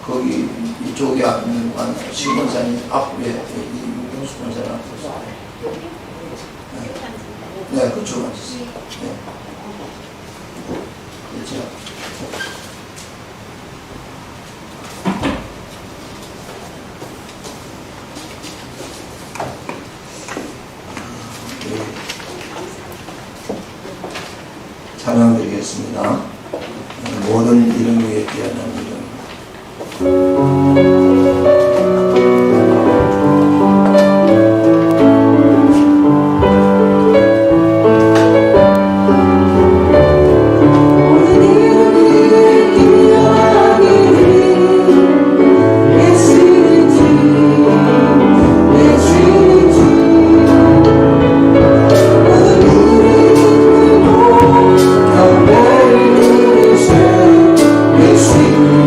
거기 이쪽에 있는 시권사님 앞에 이용수 권사님 앞에서 네, 그쪽 앉으세요. 네. 그렇죠. 찬양드리겠습니다. 모든 이름 위에 뛰어난 이름. Sing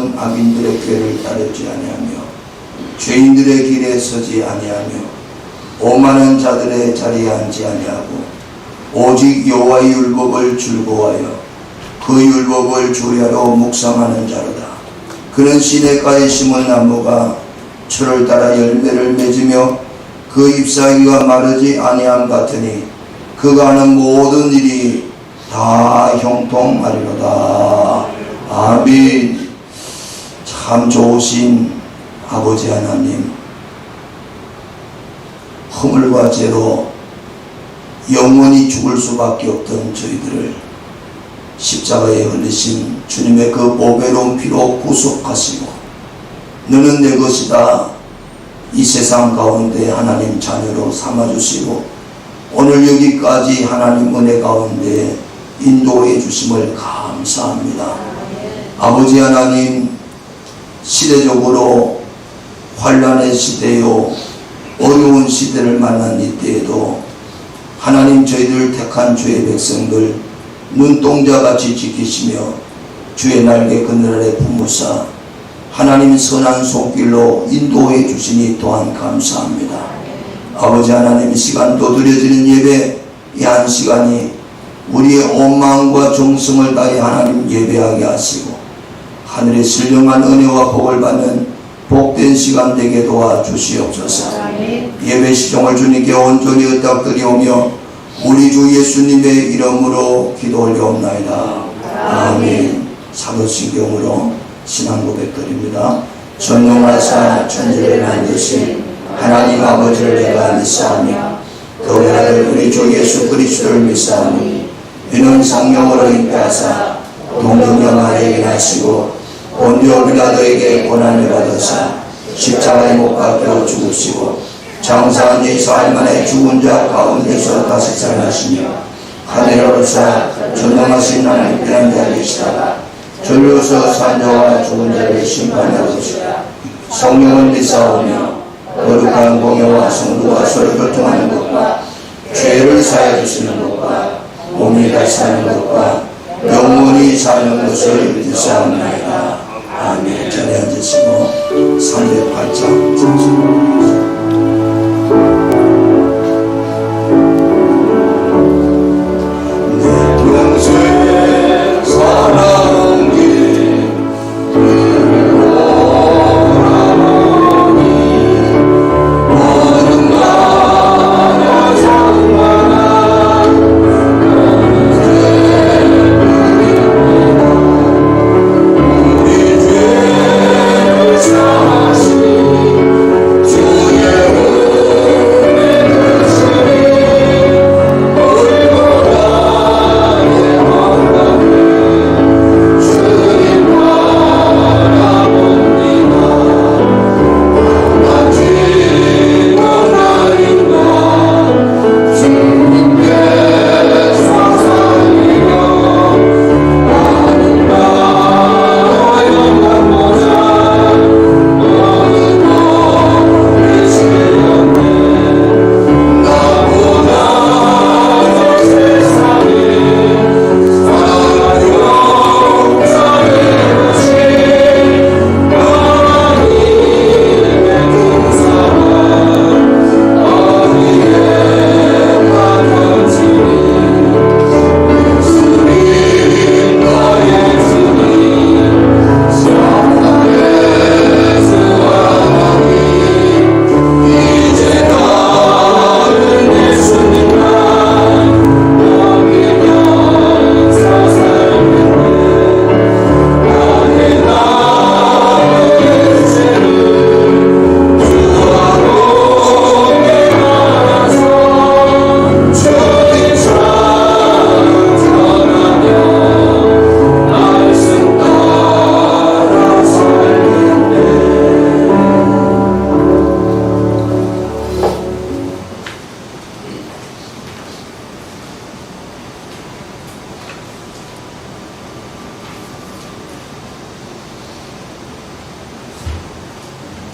하나님은 악인들의 꾀를 따르지 아니하며 죄인들의 길에 서지 아니하며 오만한 자들의 자리에 앉지 아니하고 오직 여호와의 율법을 즐거워하여 그 율법을 주야로 묵상하는 자로다. 그는 시냇가에 심은 나무가 철을 따라 열매를 맺으며 그 잎사귀가 마르지 아니함 같으니 그가 하는 모든 일이 다 형통하리로다. 아멘. 참 좋으신 아버지 하나님, 허물과 죄로 영원히 죽을 수밖에 없던 저희들을 십자가에 흘리신 주님의 그 보배로운 피로 구속하시고 너는 내 것이다 이 세상 가운데 하나님 자녀로 삼아주시고 오늘 여기까지 하나님 은혜 가운데 인도해 주심을 감사합니다. 아버지 하나님, 시대적으로 환란의 시대요 어려운 시대를 만난 이때에도 하나님 저희들 택한 주의 백성들 눈동자같이 지키시며 주의 날개 그늘 아래 품으사 하나님 선한 손길로 인도해 주시니 또한 감사합니다. 아버지 하나님, 시간도 드려지는 예배 이 한 시간이 우리의 온 마음과 정성을 다해 하나님 예배하게 하시고 하늘의 신령한 은혜와 복을 받는 복된 시간 되게 도와주시옵소서. 예배 시종을 주님께 온전히 의탁드리오며 우리 주 예수님의 이름으로 기도 올려옵나이다. 아멘. 사도신경으로 신앙 고백드립니다. 전능하사 천지를 만드신 하나님 아버지를 내가 믿사오며 그 외아들 우리 주 예수 그리스도를 믿사오니 이는 성령으로 잉태하사 동정녀 마리아에게 나시고 본디오 빌라도에게 고난을 받으사 십자가에 못 박혀 죽으시고 장사한 지 사흘 만에 죽은 자 가운데서 다시 살아나시며 하늘에 오르사 전능하신 하나님 편한 자리에 계시다가 절로서 산 자와 죽은 자를 심판하시리라. 성령을 믿사오며 거룩한 공예와 성도가 서로 교통하는 것과 죄를 사하여 주시는 것과 몸이 다시 사는 것과 영원히 사는 것을 믿사옵나이다. 아멘. 자리에 앉으시고 308장 내 평생 살아온 길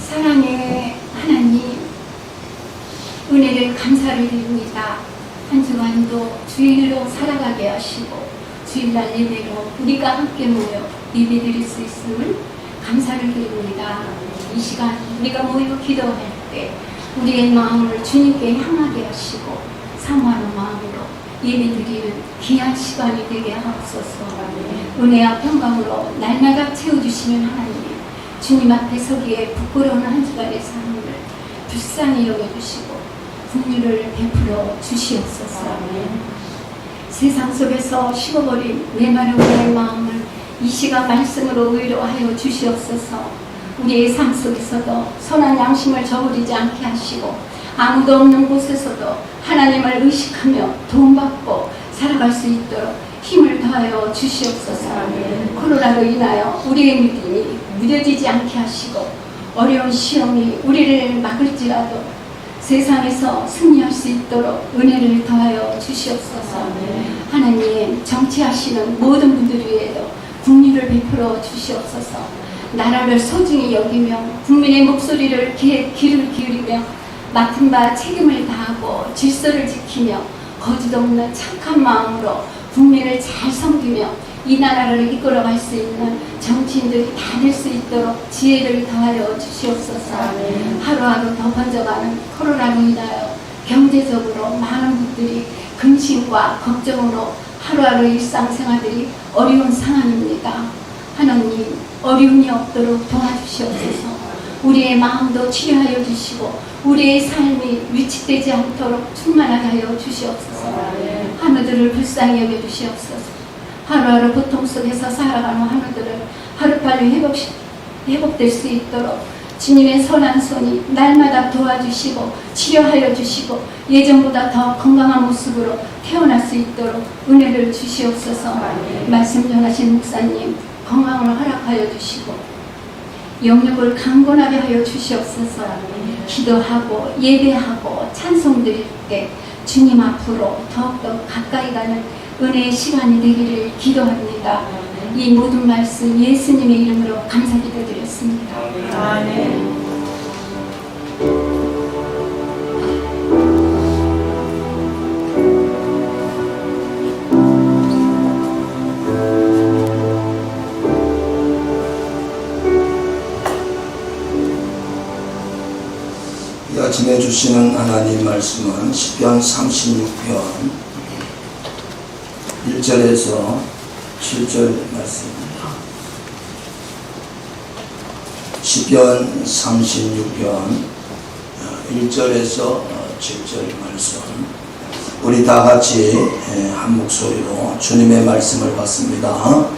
사랑의 하나님, 은혜를 감사를 드립니다. 한 주간도 주일로 살아가게 하시고 주일날 예배로 우리가 함께 모여 예배드릴 수 있음을 감사를 드립니다. 이 시간 우리가 모이고 기도할 때 우리의 마음을 주님께 향하게 하시고 사모하는 마음으로 예배드리는 귀한 시간이 되게 하옵소서. 은혜와 평강으로 날마다 채워주시는 하나님, 주님 앞에 서기에 부끄러운 한 주간의 삶을 불쌍히 여겨주시고 긍휼을 베풀어 주시옵소서. 세상 속에서 식어버린 메마른 우리의 마음을 이 시간 말씀으로 위로하여 주시옵소서. 우리의 삶 속에서도 선한 양심을 저버리지 않게 하시고 아무도 없는 곳에서도 하나님을 의식하며 도움받고 살아갈 수 있도록 힘을 더하여 주시옵소서. 코로나로 인하여 우리의 믿음이 무뎌지지 않게 하시고 어려운 시험이 우리를 막을지라도 세상에서 승리할 수 있도록 은혜를 더하여 주시옵소서. 하나님, 정치하시는 모든 분들 위에도 긍휼을 베풀어 주시옵소서. 나라를 소중히 여기며 국민의 목소리를 귀를 기울이며 맡은 바 책임을 다하고 질서를 지키며 거짓 없는 착한 마음으로 국민을 잘 섬기며 이 나라를 이끌어갈 수 있는 정치인들이 다 될 수 있도록 지혜를 더하여 주시옵소서. 하루하루 더 번져가는 코로나로 인하여 경제적으로 많은 분들이 근심과 걱정으로 하루하루 일상생활들이 어려운 상황입니다. 하나님, 어려움이 없도록 도와주시옵소서. 우리의 마음도 치료하여 주시고 우리의 삶이 위축되지 않도록 충만하게 하여 주시옵소서. 하늘들을 불쌍히 여겨 주시옵소서. 하루하루 고통 속에서 살아가는 하늘들을 하루빨리 회복될 수 있도록 주님의 선한 손이 날마다 도와주시고 치료하여 주시고 예전보다 더 건강한 모습으로 태어날 수 있도록 은혜를 주시옵소서. 말씀 전하신 목사님 건강을 허락하여 주시고 영역을 강건하게 하여 주시옵소서. 기도하고 예배하고 찬송 드릴 때 주님 앞으로 더욱더 가까이 가는 은혜의 시간이 되기를 기도합니다. 이 모든 말씀 예수님의 이름으로 감사기도 드렸습니다. 아멘. 이 아침에 주시는 하나님 말씀은 시편 36편 1절에서 7절 말씀입니다. 시편 36편 1절에서 7절 말씀, 우리 다 같이 한 목소리로 주님의 말씀을 받습니다.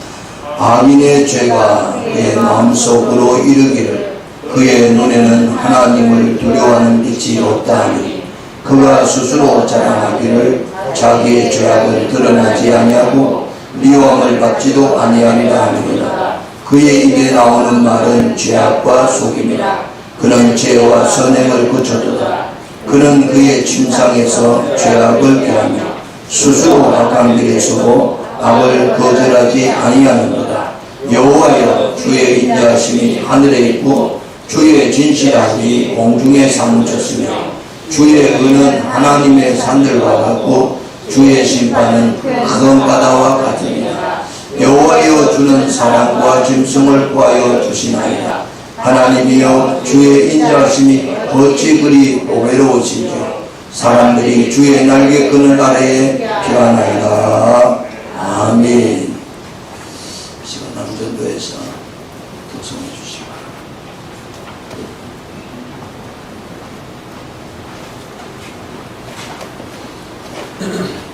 악인의 죄가 그의 마음속으로 이르기를 그의 눈에는 하나님을 두려워하는 빛이 없다 하니 그가 스스로 자랑하기를 자기의 죄악을 드러나지 아니하고 미워함을 받지도 아니하리라 하느니라. 그의 입에 나오는 말은 죄악과 속임이라. 그는 죄와 선행을 그쳐두다. 그는 그의 침상에서 죄악을 피하며 스스로 악한 길에 서고 악을 거절하지 아니하는도다. 여호와여, 주의 인자하심이 하늘에 있고 주의 진실함이 공중에 사무쳤으며 주의 의는 하나님의 산들과 같고 주의 심판은 큰 바다와 같으니라. 여호와여, 주는 사랑과 짐승을 구하여 주시나이다. 하나님이여, 주의 인자하심이 어찌 그리 오배로우신지 사람들이 주의 날개끈을 아래에 피하나이다. 아멘. 시간 남전도에서 독성해 주시기 바랍니다.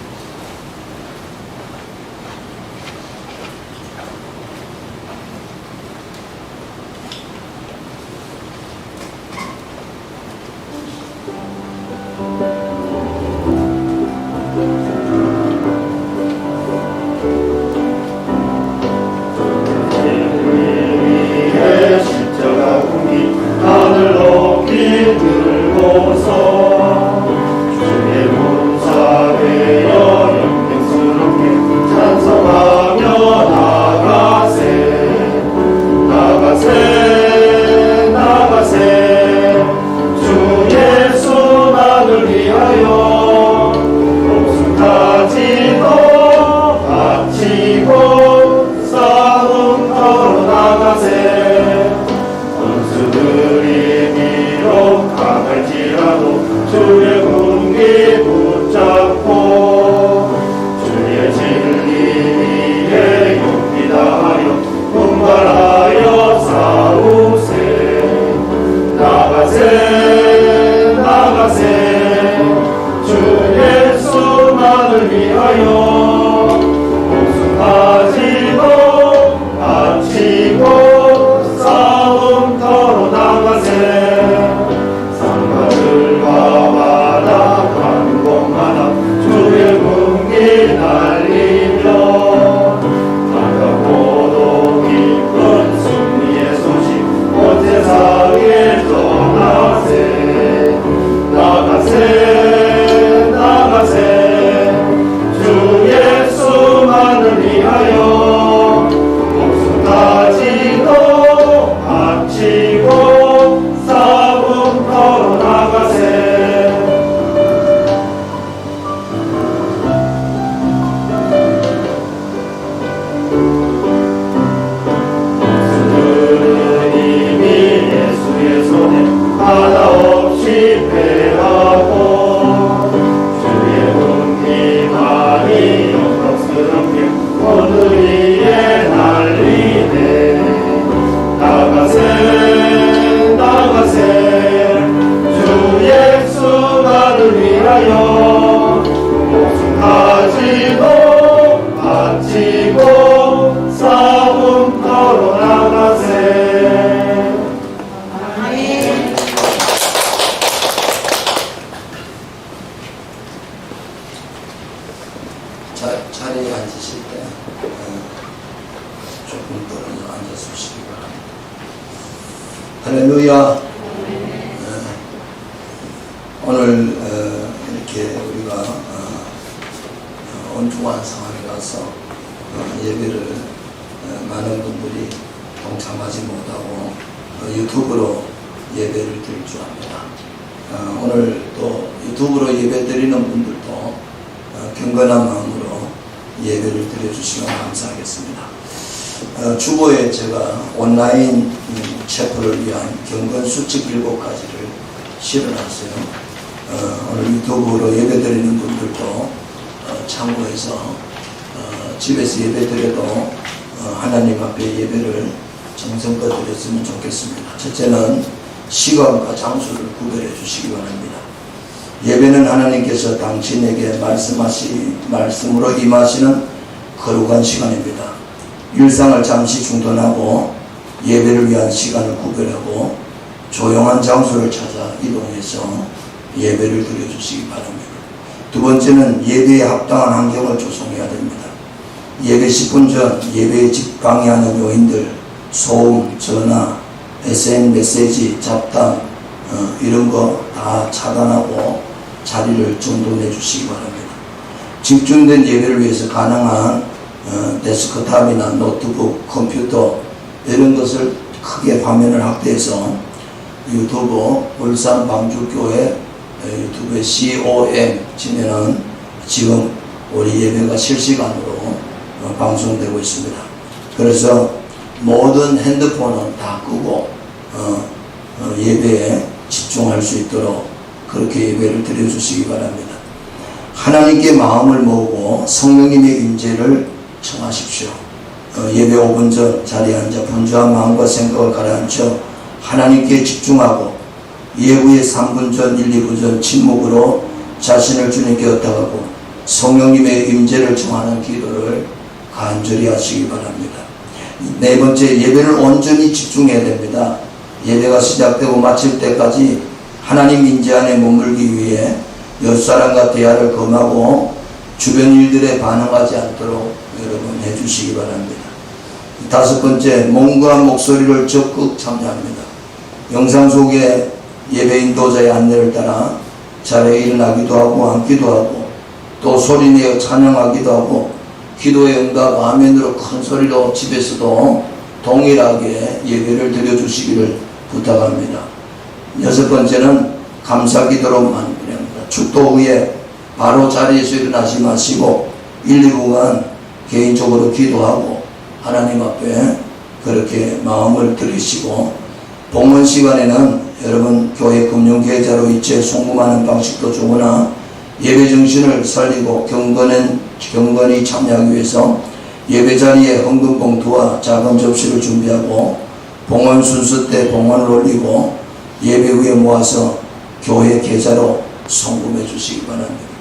위하여 목숨까지도 바치고 싸움 걸어나가세. 하나 없이 패하고 주의 은혜만이 영광스럽게 오늘 위에 날리네. 나가세 나가세 주 예수만을 위하여 목숨까지도 바치고 싸움 걸어 나가세. 자리에 앉으실 때 조금 떨어져 앉아주시기 바랍니다. 할렐루야. 오늘 이렇게 우리가 온중한 상황이라서 예배를 많은 분들이 동참하지 못하고 유튜브로 예배를 드릴 줄 압니다. 오늘 또 유튜브로 예배 드리는 분들도 경건한 마음으로 예배를 드려주시면 감사하겠습니다. 주보에 제가 온라인 체포를 위한 경건 수칙 7가지를 실어놨어요. 오늘 유튜브로 예배 드리는 분들도 참고해서 집에서 예배 드려도 하나님 앞에 예배를 정성껏 드렸으면 좋겠습니다. 첫째는 시간과 장소를 구별해 주시기 바랍니다. 예배는 하나님께서 당신에게 말씀으로 임하시는 거룩한 시간입니다. 일상을 잠시 중단하고 예배를 위한 시간을 구별하고 조용한 장소를 찾아 이동해서 예배를 드려주시기 바랍니다. 두 번째는 예배에 합당한 환경을 조성해야 됩니다. 예배 10분 전 예배에 방해하는 요인들, 소음, 전화, SN 메시지, 잡담 이런 거 다 차단하고 자리를 정돈해 주시기 바랍니다. 집중된 예배를 위해서 가능한 데스크탑이나 노트북, 컴퓨터 이런 것을 크게 화면을 확대해서 유튜브 울산 방주교회 유튜브에 COM 치면은 지금 우리 예배가 실시간으로 방송되고 있습니다. 그래서 모든 핸드폰은 다 끄고 예배에 집중할 수 있도록 그렇게 예배를 드려주시기 바랍니다. 하나님께 마음을 모으고 성령님의 임재를 청하십시오. 예배 5분 전 자리에 앉아 분주한 마음과 생각을 가라앉혀 하나님께 집중하고 예후의 3분 전, 1, 2분 전 침묵으로 자신을 주님께 의탁하고 성령님의 임재를 청하는 기도를 간절히 하시기 바랍니다. 네 번째, 예배를 온전히 집중해야 됩니다. 예배가 시작되고 마칠 때까지 하나님 임재 안에 머물기 위해 옆사람과 대화를 금하고 주변 일들에 반응하지 않도록 여러분 해주시기 바랍니다. 다섯 번째, 몸과 목소리를 적극 참여합니다. 영상 속에 예배 인도자의 안내를 따라 자리에 일어나기도 하고 앉기도 하고 또 소리내어 찬양하기도 하고 기도의 응답 아멘으로 큰 소리로 집에서도 동일하게 예배를 드려주시기를 부탁합니다. 여섯 번째는 감사기도로 마무리합니다. 축도 후에 바로 자리에서 일어나지 마시고 1, 2분간 개인적으로 기도하고 하나님 앞에 그렇게 마음을 들이시고 봉헌 시간에는 여러분 교회 금융계좌로 이체 송금하는 방식도 좋으나 예배 정신을 살리고 경건히 참여하기 위해서 예배 자리에 헌금 봉투와 작은 접시를 준비하고 봉헌 순서 때 봉헌을 올리고 예배 후에 모아서 교회 계좌로 송금해 주시기 바랍니다.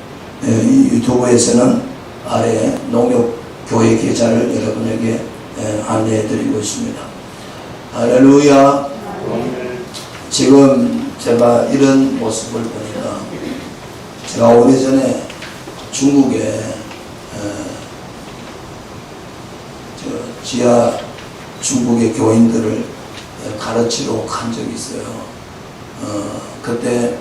유튜브에서는 아래 농협 교회 계좌를 여러분에게 안내해 드리고 있습니다. 할렐루야. 지금 제가 이런 모습을 보니까 제가 오래전에 중국에 지하 중국의 교인들을 가르치러 간 적이 있어요. 그때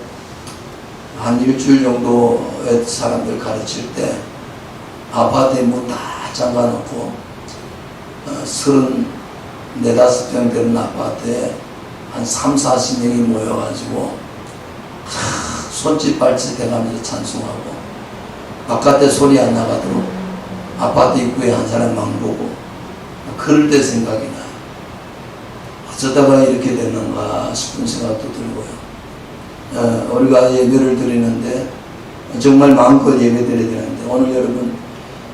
한 일주일 정도의 사람들 가르칠 때 아파트에 문 다 잠가놓고 34~35평 되는 아파트에 한 30~40명이 모여가지고 손짓 발짓 해가면서 찬송하고 바깥에 소리 안 나가도록 아파트 입구에 한 사람만 보고 그럴 때 생각이 나요. 어쩌다가 이렇게 됐는가 싶은 생각도 들고요. 우리가 예배를 드리는데 정말 마음껏 예배 드려야 되는데 오늘 여러분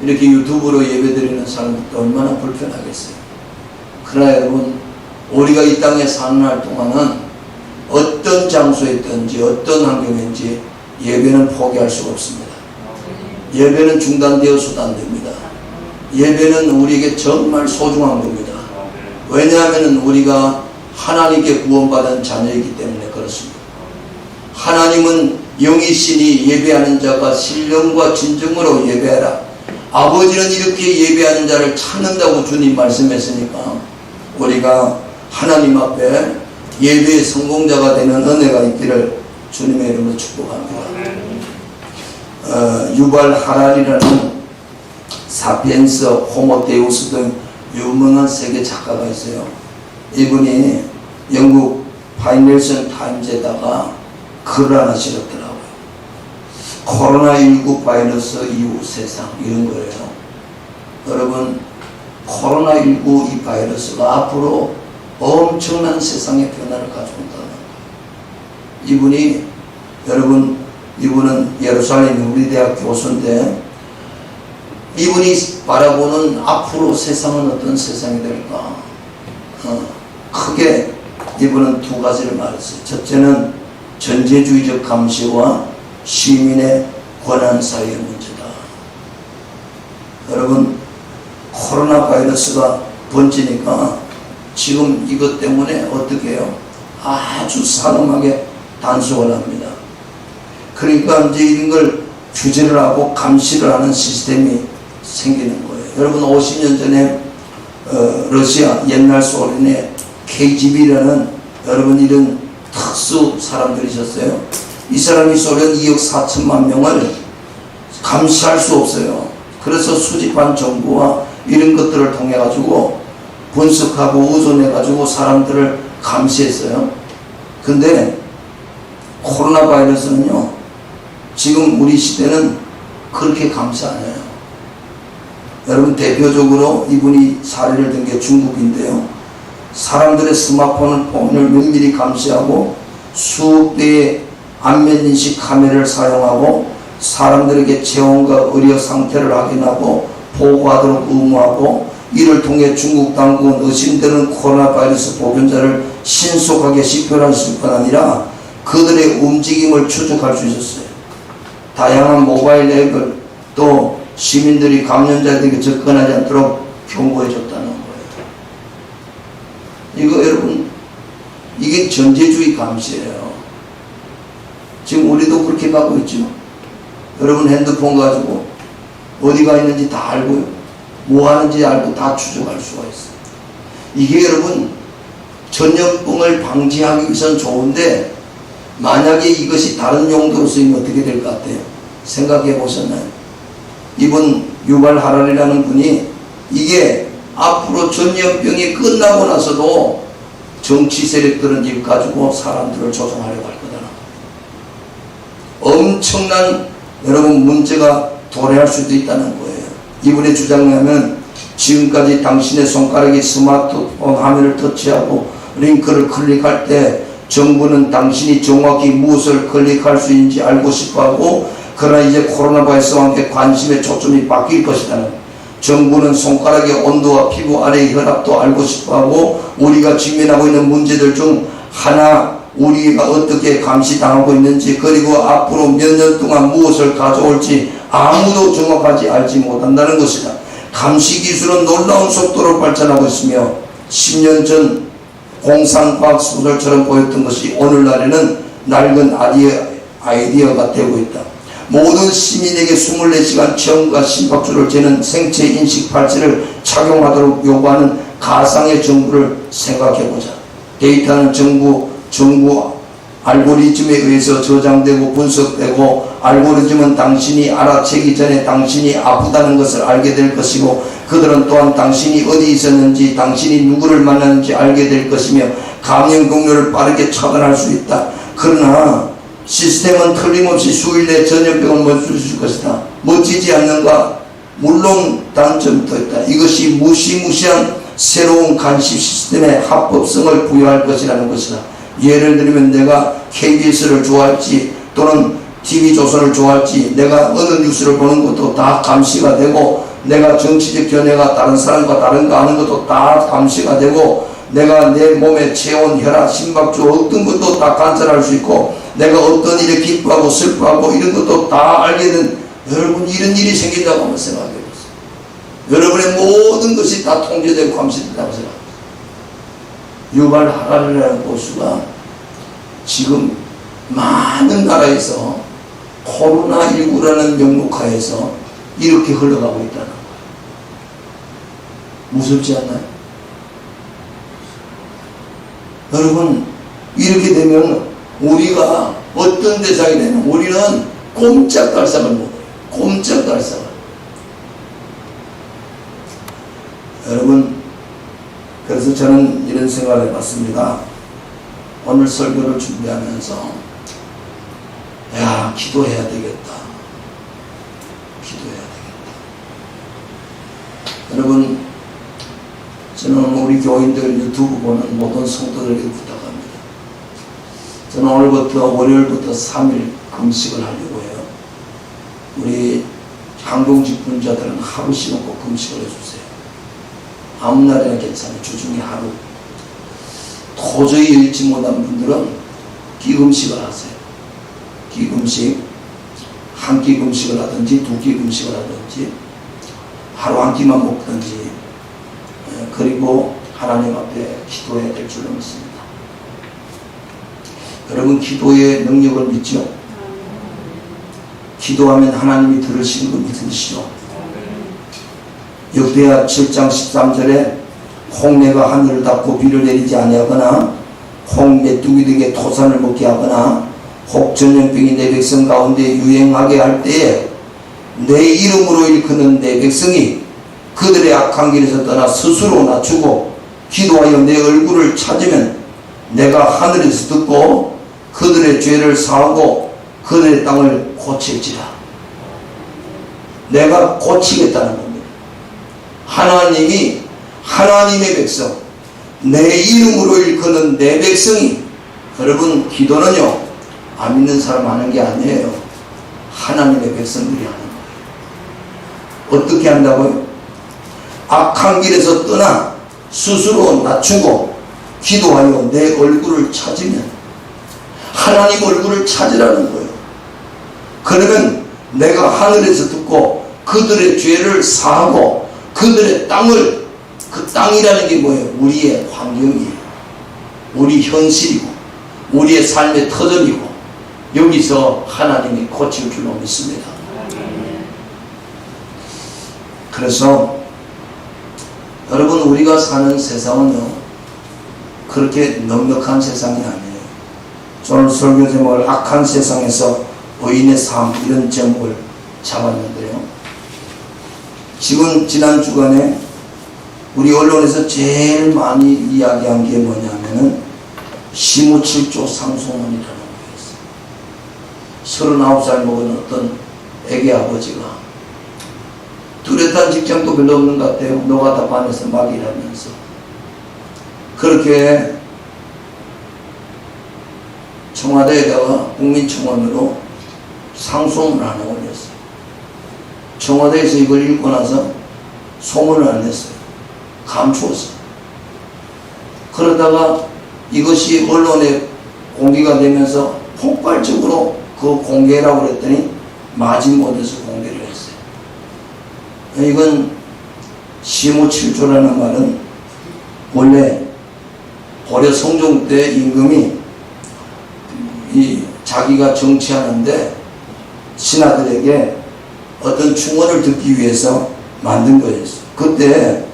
이렇게 유튜브로 예배 드리는 사람들도 얼마나 불편하겠어요. 그러나 여러분 우리가 이 땅에 사는 날 동안은 어떤 장소에 있든지 어떤 환경인지 예배는 포기할 수가 없습니다. 예배는 중단되어서도 안 됩니다. 예배는 우리에게 정말 소중한 겁니다. 왜냐하면 우리가 하나님께 구원받은 자녀이기 때문에 그렇습니다. 하나님은 영이시니 예배하는 자가 신령과 진정으로 예배하라. 아버지는 이렇게 예배하는 자를 찾는다고 주님 말씀했으니까 우리가 하나님 앞에 예배의 성공자가 되는 은혜가 있기를 주님의 이름으로 축복합니다. 유발 하랄이라는 사피엔스, 호모데우스 등 유명한 세계 작가가 있어요. 이분이 영국 파이낸셜 타임즈에다가 글을 하나 실었더라고요. 코로나19 바이러스 이후 세상 이런 거예요. 여러분 코로나19 이 바이러스가 앞으로 엄청난 세상의 변화를 가져온다는 거예요. 이분이 여러분 이분은 예루살렘 우리대학 교수인데 이분이 바라보는 앞으로 세상은 어떤 세상이 될까? 크게 이분은 두 가지를 말했어요. 첫째는 전제주의적 감시와 시민의 권한 사이의 문제다. 여러분 코로나 바이러스가 번지니까 지금 이것 때문에 어떻게 해요? 아주 산엄하게 단속을 합니다. 그러니까 이제 이런 걸 규제를 하고 감시를 하는 시스템이 생기는 거예요. 여러분 50년 전에 러시아 옛날 소련의 KGB라는 여러분 이런 특수 사람들이 있었어요. 이 사람이 소련 2억 4천만 명을 감시할 수 없어요. 그래서 수집한 정보와 이런 것들을 통해 가지고 분석하고 의존해 가지고 사람들을 감시했어요. 근데 코로나 바이러스는요 지금 우리 시대는 그렇게 감시 안 해요. 여러분 대표적으로 이분이 사례를 든 게 중국인데요. 사람들의 스마트폰을 면밀히 감시하고 수억 대의 안면인식 카메라를 사용하고 사람들에게 체온과 의료 상태를 확인하고 보고하도록 의무하고 이를 통해 중국 당국은 의심되는 코로나 바이러스 보균자를 신속하게 식별할 뿐 아니라 그들의 움직임을 추적할 수 있었어요. 다양한 모바일 앱을 또 시민들이 감염자들에게 접근하지 않도록 경고해 줬다는 거예요. 이거 여러분 이게 전제주의 감시예요. 지금 우리도 그렇게 가고 있죠. 여러분 핸드폰 가지고 어디가 있는지 다 알고요. 뭐 하는지 알고 다 추적할 수가 있어요. 이게 여러분 전염병을 방지하기 위해서는 좋은데 만약에 이것이 다른 용도로 쓰이면 어떻게 될 것 같아요? 생각해 보셨나요? 이분 유발 하랄이라는 분이 이게 앞으로 전염병이 끝나고 나서도 정치 세력들은 이걸 가지고 사람들을 조종하려고 할 거다. 엄청난 여러분 문제가 도래할 수도 있다는 거예요. 이분의 주장하면 지금까지 당신의 손가락이 스마트폰 화면을 터치하고 링크를 클릭할 때 정부는 당신이 정확히 무엇을 클릭할 수 있는지 알고 싶어하고 그러나 이제 코로나 바이러스와 함께 관심의 초점이 바뀔 것이라는 정부는 손가락의 온도와 피부 아래의 혈압도 알고 싶어하고 우리가 직면하고 있는 문제들 중 하나 우리가 어떻게 감시당하고 있는지 그리고 앞으로 몇 년 동안 무엇을 가져올지 아무도 정확하지 알지 못한다는 것이다. 감시 기술은 놀라운 속도로 발전하고 있으며 10년 전 공상과학 소설처럼 보였던 것이 오늘날에는 낡은 아이디어가 되고 있다. 모든 시민에게 24시간 체온과 심박수를 재는 생체 인식 팔찌를 착용하도록 요구하는 가상의 정부를 생각해보자. 데이터는 정부 알고리즘에 의해서 저장되고 분석되고, 알고리즘은 당신이 알아채기 전에 당신이 아프다는 것을 알게 될 것이고, 그들은 또한 당신이 어디 있었는지, 당신이 누구를 만났는지 알게 될 것이며, 감염 경로를 빠르게 차단할 수 있다. 그러나 시스템은 틀림없이 수일 내 전염병을 멈출 수 있을 것이다. 멋지지 않는가? 물론 단점도 있다. 이것이 무시무시한 새로운 간섭 시스템의 합법성을 부여할 것이라는 것이다. 예를 들면 내가 KBS를 좋아할지 또는 TV조선을 좋아할지, 내가 어느 뉴스를 보는 것도 다 감시가 되고, 내가 정치적 견해가 다른 사람과 다른가 하는 것도 다 감시가 되고, 내가 내 몸의 체온, 혈압, 심박수 어떤 것도 다 관찰할 수 있고, 내가 어떤 일에 기뻐하고 슬퍼하고 이런 것도 다 알게 된, 여러분 이런 일이 생긴다고 한번 생각해 보세요. 여러분의 모든 것이 다 통제되고 감시된다고 생각해 보세요. 유발 하라리라는 보수가 지금 많은 나라에서 코로나19라는 명목하에서 이렇게 흘러가고 있다는 거예요. 무섭지 않나요? 여러분, 이렇게 되면 우리가 어떤 대상이 되면 우리는 꼼짝달싹을 못해요. 꼼짝달싹을. 여러분, 그래서 저는 이런 생각을 해봤습니다. 오늘 설교를 준비하면서 기도해야 되겠다. 기도해야 되겠다. 여러분, 저는 우리 교인들 유튜브 보는 모든 성도들에게 부탁합니다. 저는 오늘부터 월요일부터 3일 금식을 하려고 해요. 우리 항공직분자들은 하루씩은 꼭 금식을 해주세요. 아무 날이나 괜찮아요. 주중에 하루. 도저히 여의치 못한 분들은 기금식을 하세요. 기금식, 한 끼 금식을 하든지 두 끼 금식을 하든지 하루 한 끼만 먹든지, 그리고 하나님 앞에 기도해야 될 줄로 믿습니다. 여러분, 기도의 능력을 믿죠? 기도하면 하나님이 들으시는 거 믿으시죠? 역대하 7장 13절에 홍해가 하늘을 닫고 비를 내리지 아니하거나 홍 메뚜기 등의 토산을 먹게 하거나 혹 전염병이 내 백성 가운데 유행하게 할 때에 내 이름으로 일컫는 내 백성이 그들의 악한 길에서 떠나 스스로 낮추고 기도하여 내 얼굴을 찾으면 내가 하늘에서 듣고 그들의 죄를 사하고 그들의 땅을 고칠지라. 내가 고치겠다는 겁니다. 하나님이 하나님의 백성, 내 이름으로 일컫는 내 백성이, 여러분, 기도는요 안 믿는 사람 하는 게 아니에요. 하나님의 백성들이 하는 거예요. 어떻게 한다고요? 악한 길에서 떠나 스스로 낮추고 기도하여 내 얼굴을 찾으면, 하나님 얼굴을 찾으라는 거예요. 그러면 내가 하늘에서 듣고 그들의 죄를 사하고 그들의 땅을, 그 땅이라는 게 뭐예요? 우리의 환경이에요. 우리 현실이고 우리의 삶의 터전이고, 여기서 하나님이 고칠 줄로 믿습니다. 그래서 여러분, 우리가 사는 세상은요 그렇게 넉넉한 세상이 아니에요. 오늘 설교 제목을 악한 세상에서 의인의 삶, 이런 제목을 잡았는데요, 지난 주간에 우리 언론에서 제일 많이 이야기한 게 뭐냐면은 시무칠조 상소문이라는 거였어요. 39살 먹은 어떤 애기 아버지가 뚜렷한 직장도 별로 없는 것 같아요. 노가다반에서 막 일하면서 그렇게 청와대에다가 국민청원으로 상소문을 하나 올렸어요. 청와대에서 이걸 읽고 나서 소문을 안 냈어요. 감추었어요. 그러다가 이것이 언론에 공개가 되면서 폭발적으로 그 공개라고 그랬더니 마지못해서 공개를 했어요. 이건 시무칠조라는 말은 원래 고려 성종 때 임금이 자기가 정치하는데 신하들에게 어떤 충언을 듣기 위해서 만든 거였어요. 그때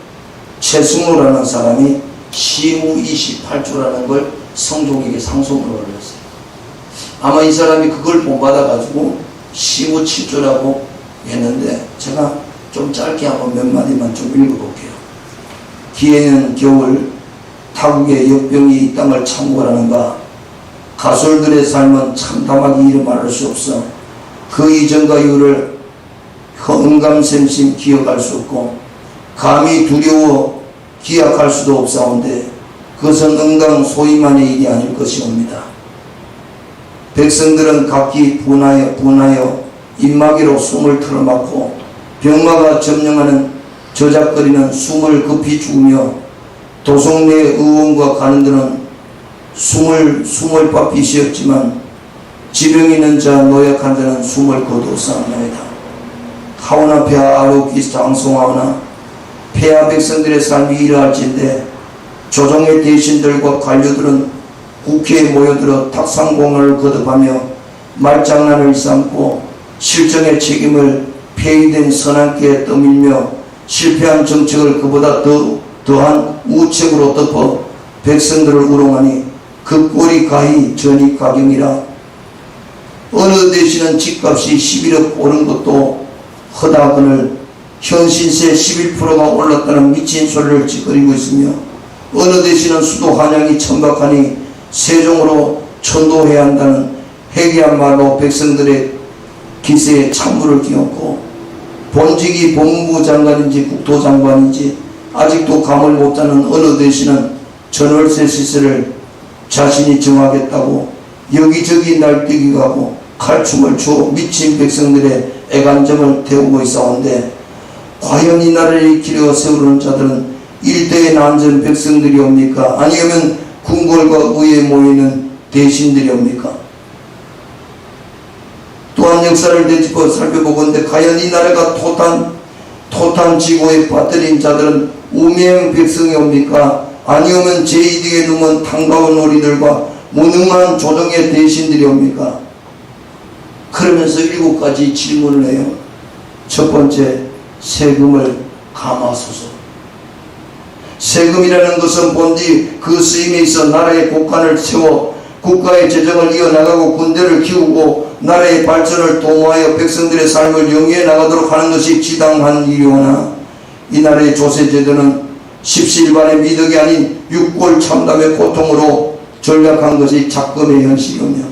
최승로라는 사람이 시무 28조라는 걸 성종에게 상소문을 올렸어요. 아마 이 사람이 그걸 본받아가지고 시무칠조라고 했는데 제가 좀 짧게 한번 몇 마디만 좀 읽어볼게요. 기해년 겨울 타국의 역병이 이 땅을 창궐하는가. 가솔들의 삶은 참담하기 이루 말할 수 없어 그 이전과 이후를 흥감샘심 기억할 수 없고 감히 두려워 기약할 수도 없사온데 그것은 응당 소위만의 일이 아닐 것이옵니다. 백성들은 각기 분하여 입마개로 숨을 틀어막고 병마가 점령하는 저작거리는 숨을 급히 죽으며 도성 내 의원과 가는들은 숨을 바삐 쉬었지만 지병 있는 자 노약한 자는 숨을 거두었사옵나이다. 하오나 폐하 아로기스 장송하오나 폐하 백성들의 삶이 이러할진데 조정의 대신들과 관료들은 국회에 모여들어 탁상공을 거듭하며 말장난을 삼고 실정의 책임을 폐위된 선한께 떠밀며 실패한 정책을 그보다 더한 우책으로 덮어 백성들을 우롱하니 그 꼴이 가히 전입가경이라. 어느 대신은 집값이 11억 오른 것도 허다하거늘 현신세 11%가 올랐다는 미친 소리를 짓거리고 있으며 어느 대신은 수도 한양이 천박하니 세종으로 천도해야 한다는 해괴한 말로 백성들의 기세에 찬물을 끼얹고 본직이 법무부 장관인지 국토장관인지 아직도 감을 못 잡는 어느 대신은 전월세 시세를 자신이 정하겠다고 여기저기 날뛰기 가고 칼춤을 추어 미친 백성들의 애간점을 태우고 있사온데 과연 이 나라를 이끌어 세우는 자들은 일대의 난전 백성들이옵니까? 아니면 궁궐과 의회에 모이는 대신들이옵니까? 또한 역사를 되짚어 살펴보건대 과연 이 나라가 토탄지고에 빠뜨린 자들은 우매한 백성이옵니까? 아니오면 제2등의 놈은 탕가운 놀이들과 무능한 조정의 대신들이옵니까? 그러면서 7가지 질문을 해요. 첫 번째, 세금을 감하소서. 세금이라는 것은 본디 그 쓰임에 있어 나라의 곳간을 채워 국가의 재정을 이어나가고 군대를 키우고 나라의 발전을 도모하여 백성들의 삶을 영위해 나가도록 하는 것이 지당한 일이오나 이 나라의 조세제도는 십시일반의 미덕이 아닌 육골 참담의 고통으로 전락한 것이 작금의 현실이오며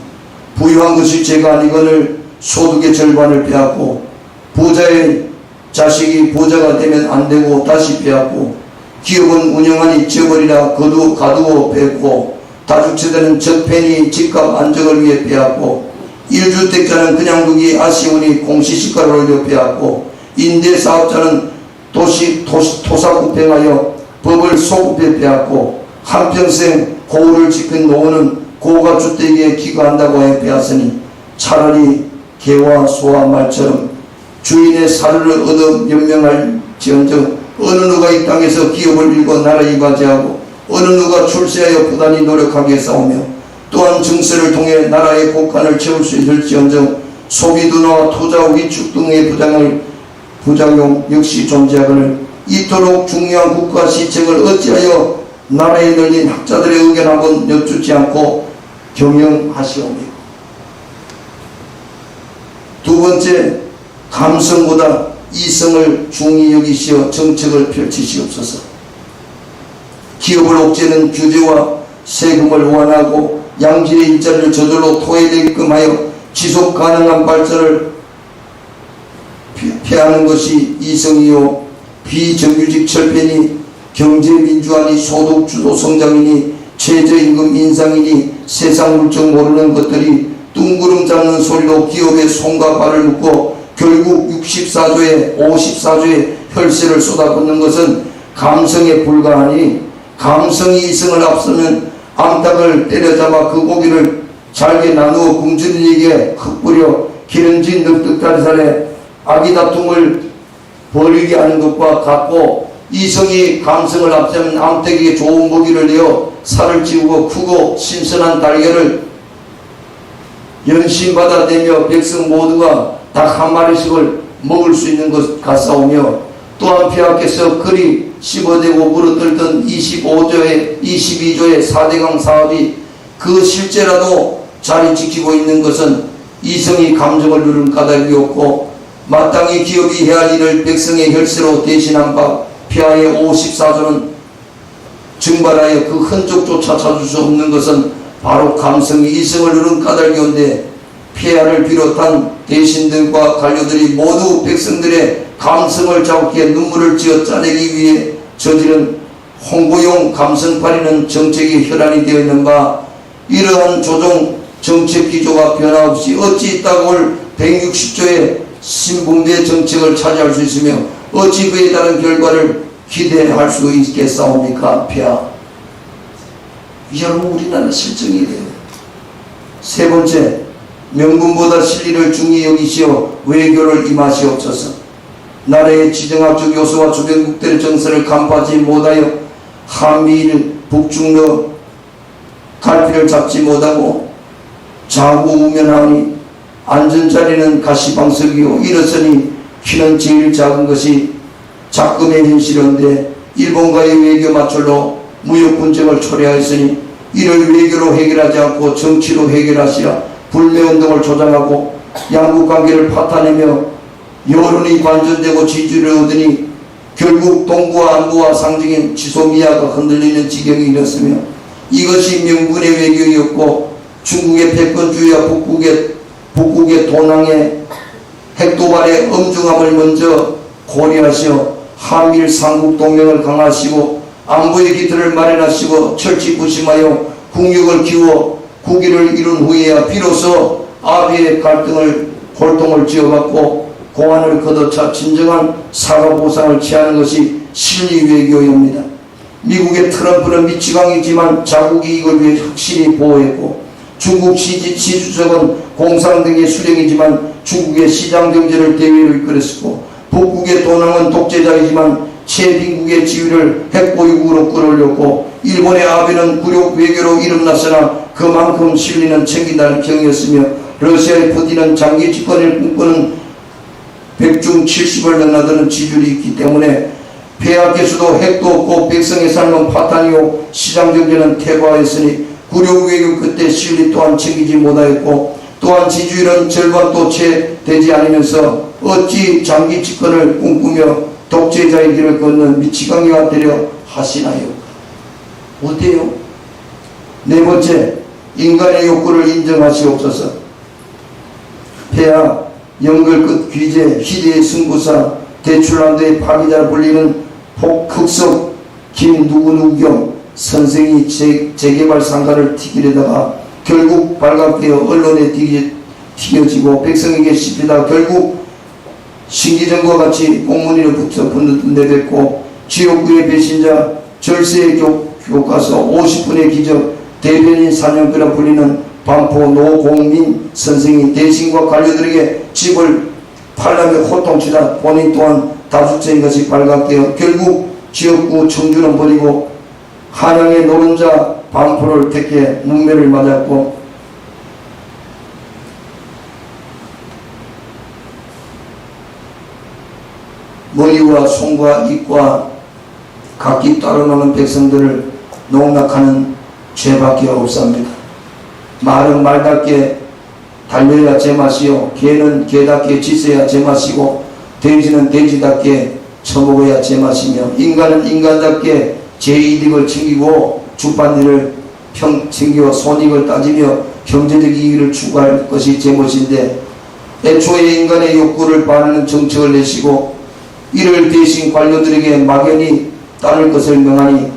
부유한 것이 죄가 아니거늘 소득의 절반을 빼앗고 부자의 자식이 부자가 되면 안 되고 다시 빼앗고 기업은 운영하니 재벌이라 가두어 뺐고 다주체들은 적편이 집값 안정을 위해 빼앗고 1주택자는 그냥 두기 아쉬우니 공시시가를 올려 빼앗고 임대사업자는 토사구팽하여 법을 소급해 빼앗고 한평생 고을을 지킨 노원은 고가 주택에 기거한다고 해 빼앗으니 차라리 개와 소와 말처럼 주인의 사료를 얻어 연명할지언정 어느 누가 이 땅에서 기업을 일궈 나라 이바지하고 어느 누가 출세하여 부단히 노력하게 싸우며 또한 증세를 통해 나라의 곳간을 채울 수 있을지언정 소비둔화와 투자 위축 등의 부작용 역시 존재하거늘 이토록 중요한 국가 시책을 어찌하여 나라에 널린 학자들의 의견 한번 여쭙지 않고 경영하시옵니까? 두 번째, 감성보다 이성을 중히 여기시어 정책을 펼치시옵소서. 기업을 옥죄는 규제와 세금을 완화하고 양질의 일자리를 저절로 토해내게끔 하여 지속 가능한 발전을 폐하는 것이 이성이요 비정규직 철폐니 경제민주화니 소득주도 성장이니 최저임금 인상이니 세상 물정 모르는 것들이 뚱구름 잡는 소리로 기업의 손과 발을 묶고 결국 64조에 54조의 혈세를 쏟아붓는 것은 감성에 불과하니 감성이 이성을 앞서면 암탉을 때려잡아 그 고기를 잘게 나누어 굶주린이에게 흩뿌려 기름진 늑득다리살에 아기다툼을 벌이게 하는 것과 같고 이성이 감성을 앞세면 암탉에게 좋은 먹이를 내어 살을 찌우고 크고 신선한 달걀을 연신받아내며 백성 모두가 닭 한 마리씩을 먹을 수 있는 것 같사오며 또한 폐하께서 그리 씹어대고 물어뜯던 22조의 4대강 사업이 그 실제라도 자리 지키고 있는 것은 이성이 감정을 누른 까닭이 없고 마땅히 기업이 해야 할 일을 백성의 혈세로 대신한 바 폐하의 54조는 증발하여 그 흔적조차 찾을 수 없는 것은 바로 감성이 이성을 누른 까닭이온데 폐하를 비롯한 대신들과 관료들이 모두 백성들의 감성을 자극해 눈물을 지어 짜내기 위해 저지른 홍보용 감성팔이는 정책의 혈안이 되어 있는 바 이러한 조정 정책 기조가 변화없이 어찌 있다고 올 160조의 신분배 정책을 차지할 수 있으며 어찌 그에 따른 결과를 기대할 수 있겠사옵니까? 폐하. 여러분, 우리나라 실정이래요. 세 번째, 명분보다 실리를 중히 여기시어 외교를 임하시옵소서. 나라의 지정학적 요소와 주변국들의 정세를 간파하지 못하여 한미일 북중러 갈피를 잡지 못하고 자구우면하니 안전자리는 가시방석이요 일어서니 키는 제일 작은 것이 작금의 현실인데 일본과의 외교 마찰로 무역 분쟁을 초래하였으니 이를 외교로 해결하지 않고 정치로 해결하시라 불매운동을 조장하고 양국관계를 파탄내며 여론이 반전되고 지지를 얻으니 결국 동부와 안보와 상징인 지소미아가 흔들리는 지경이 이렇으며 이것이 명분의 외교였고 중국의 패권주의와 북국의 도낭의 핵도발의 엄중함을 먼저 고려하시어 한미일 삼국 동맹을 강화하시고 안보의 기틀을 마련하시고 철칙부심하여 국력을 키워 국위를 이룬 후에야 비로소 아비의 골통을 쥐어받고 공안을 걷어차 진정한 사과 보상을 취하는 것이 실리 외교입니다. 미국의 트럼프는 미치광이지만 자국 이익을 위해 확실히 보호했고 중국 시주석은 공산 등의 수령이지만 중국의 시장 경제를 대외로 이끌었고 북국의 도낭은 독재자이지만 최빈국의 지위를 핵보유국으로 끌어올렸고 일본의 아베는 굴욕 외교로 이름났으나 그만큼 실리는 챙긴다는 경이었으며 러시아의 푸틴은 장기 집권을 꿈꾸는 100중 70을 넘나드는 지줄이 있기 때문에 폐하께서도 핵도 없고 백성의 삶은 파탄이요 시장경제는 퇴보하였으니 굴욕 외교 그때 실리 또한 챙기지 못하였고 또한 지주율은 절반도 채 되지 않으면서 어찌 장기 집권을 꿈꾸며 독재자의 길을 걷는 미치광이가 되려 하시나요? 어때요? 네 번째, 인간의 욕구를 인정하시옵소서. 폐하, 연결끝 귀재, 희대의 승부사, 대출난도의 파기자로 불리는 폭흑석 김누구누경 선생이 재개발 상가를 튀기려다가 결국 발각되어 언론에 튀겨지고 백성에게 씹히다 결국 신기전과 같이 공문이로부터 내뱉고 지옥구의 배신자 절세의 교과서 50분의 기적 대변인 사냥꾼이라 불리는 반포 노공민 선생이 대신과 관료들에게 집을 팔라며 호통치다 본인 또한 다수체인 것이 발각되어 결국 지역구 청주는 버리고 한양의 노른자 반포를 택해 문매를 맞았고 머리와 손과 입과 각기 따로 노는 백성들을 농락하는 죄밖에 없습니다. 말은 말답게 달려야 제맛이요 개는 개답게 짖어야 제맛이고 돼지는 돼지답게 처먹어야 제맛이며 인간은 인간답게 제2득을 챙기고 주반일을 챙겨 손익을 따지며 경제적 이익을 추구할 것이 제멋인데 애초에 인간의 욕구를 반하는 정책을 내시고 이를 대신 관료들에게 막연히 따를 것을 명하니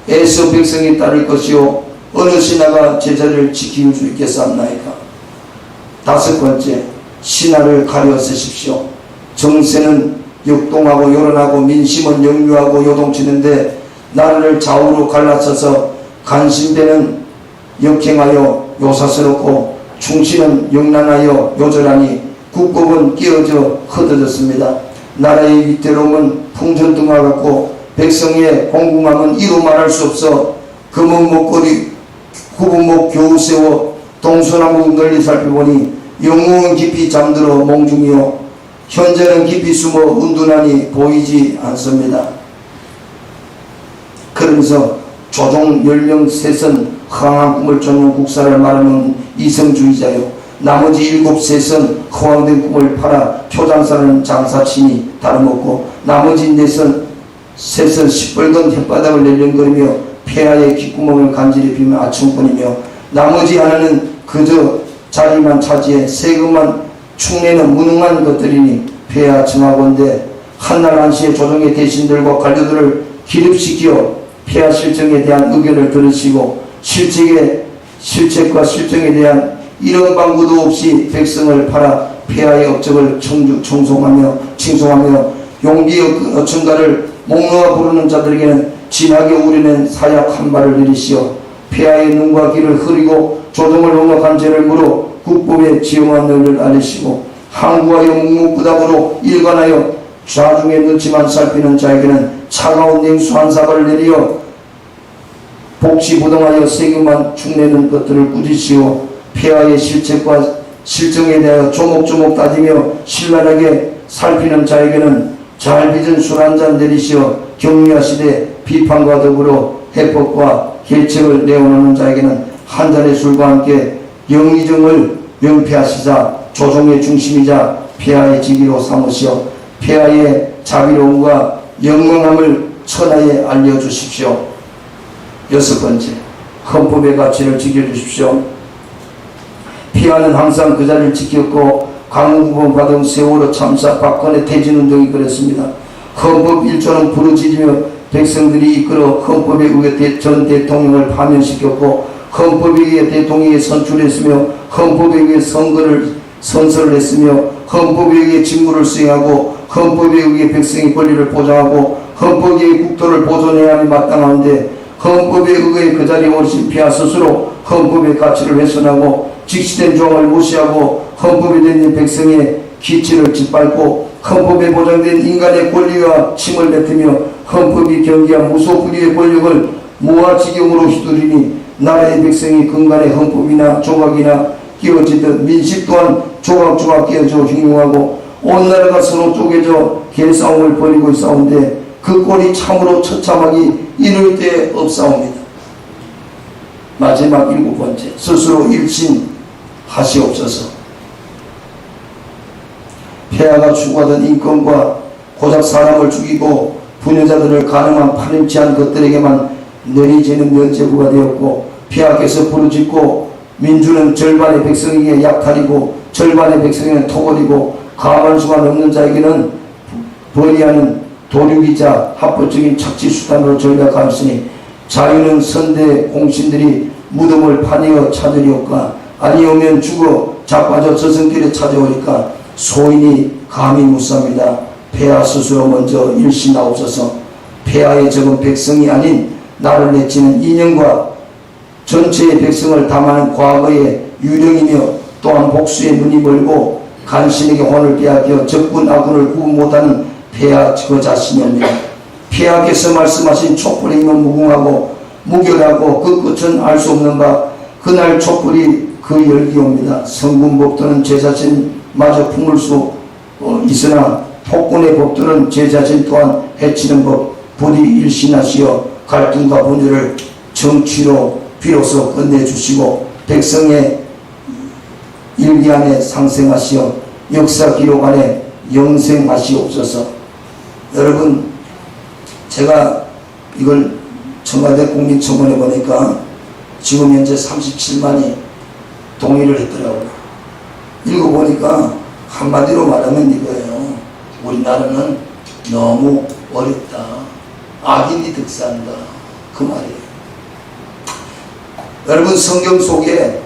애써 백성이 따를 것이요 어느 신하가 제자를 지킬 수 있겠사옵나이까. 다섯 번째, 신하를 가려 쓰십시오. 정세는 역동하고 요란하고 민심은 역류하고 요동치는데 나라를 좌우로 갈라서서 간신배는 역행하여 요사스럽고 충신은 영란하여 요절하니 국법은 끼어져 흩어졌습니다. 나라의 위태로움은 풍전등화 같고 백성의 공공함은 이루 말할 수 없어 금은 목걸이 구분목 겨우 세워 동서남북 널리 살펴보니 영웅은 깊이 잠들어 몽중이요 현재는 깊이 숨어 은둔하니 보이지 않습니다. 그러면서 조종 10명 셋은 허황한 꿈을 쫓는 국사를 말하는 이성주의자요, 나머지 7셋은 허황된 꿈을 팔아 표장사는 장사치니 다름없고, 나머지 셋은 시뻘건 혓바닥을 내렁거리며 폐하의 귓구멍을 간절히 비며 아충꾼이며, 나머지 하나는 그저 자리만 차지해 세금만 축내는 무능한 것들이니 폐하 청하건대 한날 한시에 조정의 대신들과 관료들을 기립시켜 폐하 실정에 대한 의견을 들으시고 실책과 실정에 대한 이런 방구도 없이 백성을 팔아 폐하의 업적을 칭송하며 용기 어천가를 목놓아 부르는 자들에게는 진하게 우려낸 사약 한 발을 내리시어 폐하의 눈과 귀를 흐리고 조정을 농락한 죄를 물어 국법에 지엄한 너를 알리시고 항구하여 묵묵부답으로 일관하여 좌중의 눈치만 살피는 자에게는 차가운 냉수 한 사발을 내리어 복시부동하여 세금만 축내는 것들을 꾸짖으시오 폐하의 실책과 실정에 대하여 조목조목 따지며 신랄하게 살피는 자에게는 잘 빚은 술 한 잔 내리시어 격려하시되 비판과 더불어 해법과 계책을 내어놓는 자에게는 한 잔의 술과 함께 영의정을 명폐하시사 조정의 중심이자 폐하의 직위로 삼으시어 폐하의 자비로움과 영광함을 천하에 알려주십시오. 6번째, 헌법의 가치를 지켜주십시오. 폐하는 항상 그 자리를 지켰고 강구본 받은 세월호 참사 박근혜 퇴진운동이 그랬습니다. 헌법 1조는 부르짖으며 백성들이 이끌어 헌법에 의해 전 대통령을 파면시켰고 헌법에 의해 대통령이 선출했으며 헌법에 의해 선서를 했으며 헌법에 의해 직무를 수행하고 헌법에 의해 백성의 권리를 보장하고 헌법에 의해 국토를 보존해야 함이 마땅한데 헌법에 의해 그 자리에 오르신 폐하 스스로 헌법의 가치를 훼손하고 직시된 조항을 무시하고 헌법에 대한 백성의 기치를 짓밟고 헌법에 보장된 인간의 권리와 침을 뱉으며 헌법이 경기한 무소불위의 권력을 무아지경으로 휘두르니 나라의 백성이 근간의 헌법이나 조각이나 끼어지듯 민식 또한 조각조각 끼어져 흉흉하고 온 나라가 서로 쪼개져 개싸움을 벌이고 있사온데 그 꼴이 참으로 처참하기 이를 데 없사옵니다. 마지막 7번째, 스스로 일신하시옵소서. 폐하가 추구하던 인권과 고작 사람을 죽이고 부녀자들을 가늠한 파렴치한 것들에게만 내리지는 면죄부가 되었고 폐하께서 부르짖고 민주는 절반의 백성에게 약탈이고 절반의 백성에게는 토벌이고 가만 수가 없는 자에게는 벌이하는 도륙이자 합법적인 착취수단으로 전략하였으니 자유는 선대 공신들이 무덤을 파내어 찾으리오까 아니오면 죽어 자빠져 저승길에 찾아오니까 소인이 감히 묻습니다. 폐하 스스로 먼저 일신하옵소서. 폐하의 적은 백성이 아닌 나를 내치는 인연과 전체의 백성을 담아는 과거의 유령이며 또한 복수의 눈이 멀고 간신에게 혼을 빼앗겨 적군 아군을 구분 못하는 폐하 그 자신입니다. 폐하께서 말씀하신 촛불이면 무궁하고 무결하고 그 끝은 알 수 없는 바 그날 촛불이 그 열기옵니다. 성군 법도는 제 자신마저 품을 수 있으나 폭군의 법도는 제 자신 또한 해치는 법 부디 일신하시어 갈등과 분열을 정치로 비로소 끝내주시고 백성의 일기 안에 상생하시어 역사 기록 안에 영생하시옵소서. 여러분, 제가 이걸 청와대 국민청원에 보니까 지금 현재 37만이 동의를 했더라고요. 읽어보니까 한마디로 말하면 이거예요. 우리나라는 너무 어렵다. 악인이 득세한다. 그 말이에요. 여러분, 성경 속에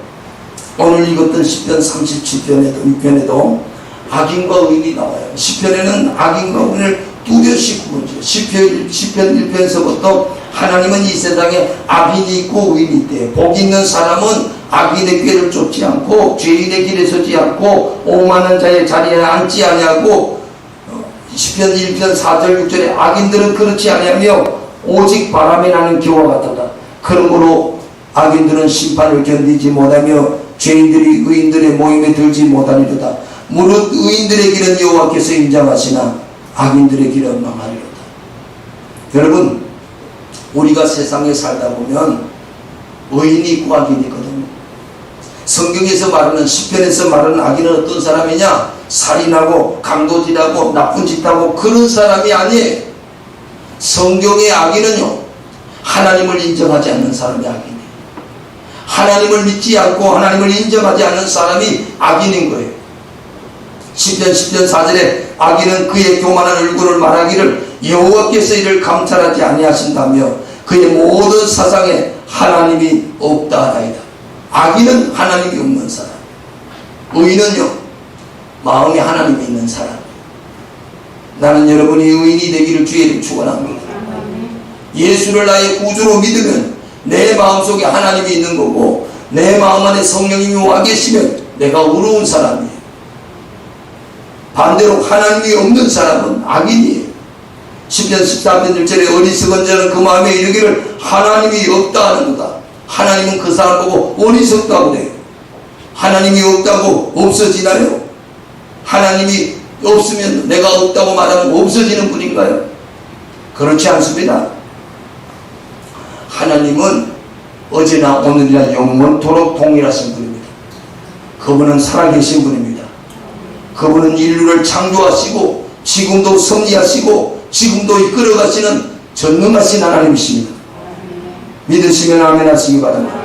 오늘 읽었던 시편 37편에도 악인과 의인이 나와요. 시편에는 악인과 의인을 뚜렷이 구분해요. 시편 1편에서부터 하나님은 이 세상에 악인이 있고 의인이 있대요. 복 있는 사람은 악인의 꾀를 쫓지 않고 죄인의 길에 서지 않고 오만한 자의 자리에 앉지 아니하고 시편 1편 4절 6절에 악인들은 그렇지 아니하며 오직 바람에 나는 기와 같도다. 그러므로 악인들은 심판을 견디지 못하며 죄인들이 의인들의 모임에 들지 못하리로다. 무릇 의인들의 길은 여호와께서 인정하시나 악인들의 길은 망하리로다. 여러분, 우리가 세상에 살다 보면 의인이 있고 악인이 있거든요. 성경에서 말하는, 시편에서 말하는 악인은 어떤 사람이냐? 살인하고 강도질하고 나쁜 짓하고 그런 사람이 아니에요. 성경의 악인은요, 하나님을 인정하지 않는 사람이 악인이에요. 하나님을 믿지 않고 하나님을 인정하지 않는 사람이 악인인 거예요. 시편 10편 4절에 악인은 그의 교만한 얼굴을 말하기를 여호와께서 이를 감찰하지 아니하신다며 그의 모든 사상에 하나님이 없다 하나이다. 악인은 하나님이 없는 사람, 의인은요 마음에 하나님이 있는 사람. 나는 여러분이 의인이 되기를 주의 이름 축원합니다. 예수를 나의 구주로 믿으면 내 마음속에 하나님이 있는 거고 내 마음 안에 성령님이 와 계시면 내가 의로운 사람이에요. 반대로 하나님이 없는 사람은 악인이에요. 10편 13편 1절에 어리석은 자는 그 마음에 이르기를 하나님이 없다 하는구나. 하나님은 그 사람 보고 어리석다고 그래요. 하나님이 없다고 없어지나요? 하나님이 없으면 내가 없다고 말하면 없어지는 분인가요? 그렇지 않습니다. 하나님은 어제나 오늘이나 영원토록 동일하신 분입니다. 그분은 살아계신 분입니다. 그분은 인류를 창조하시고 지금도 섭리하시고 지금도 이끌어가시는 전능하신 하나님이십니다. 믿으시면 아멘 하시기 바랍니다.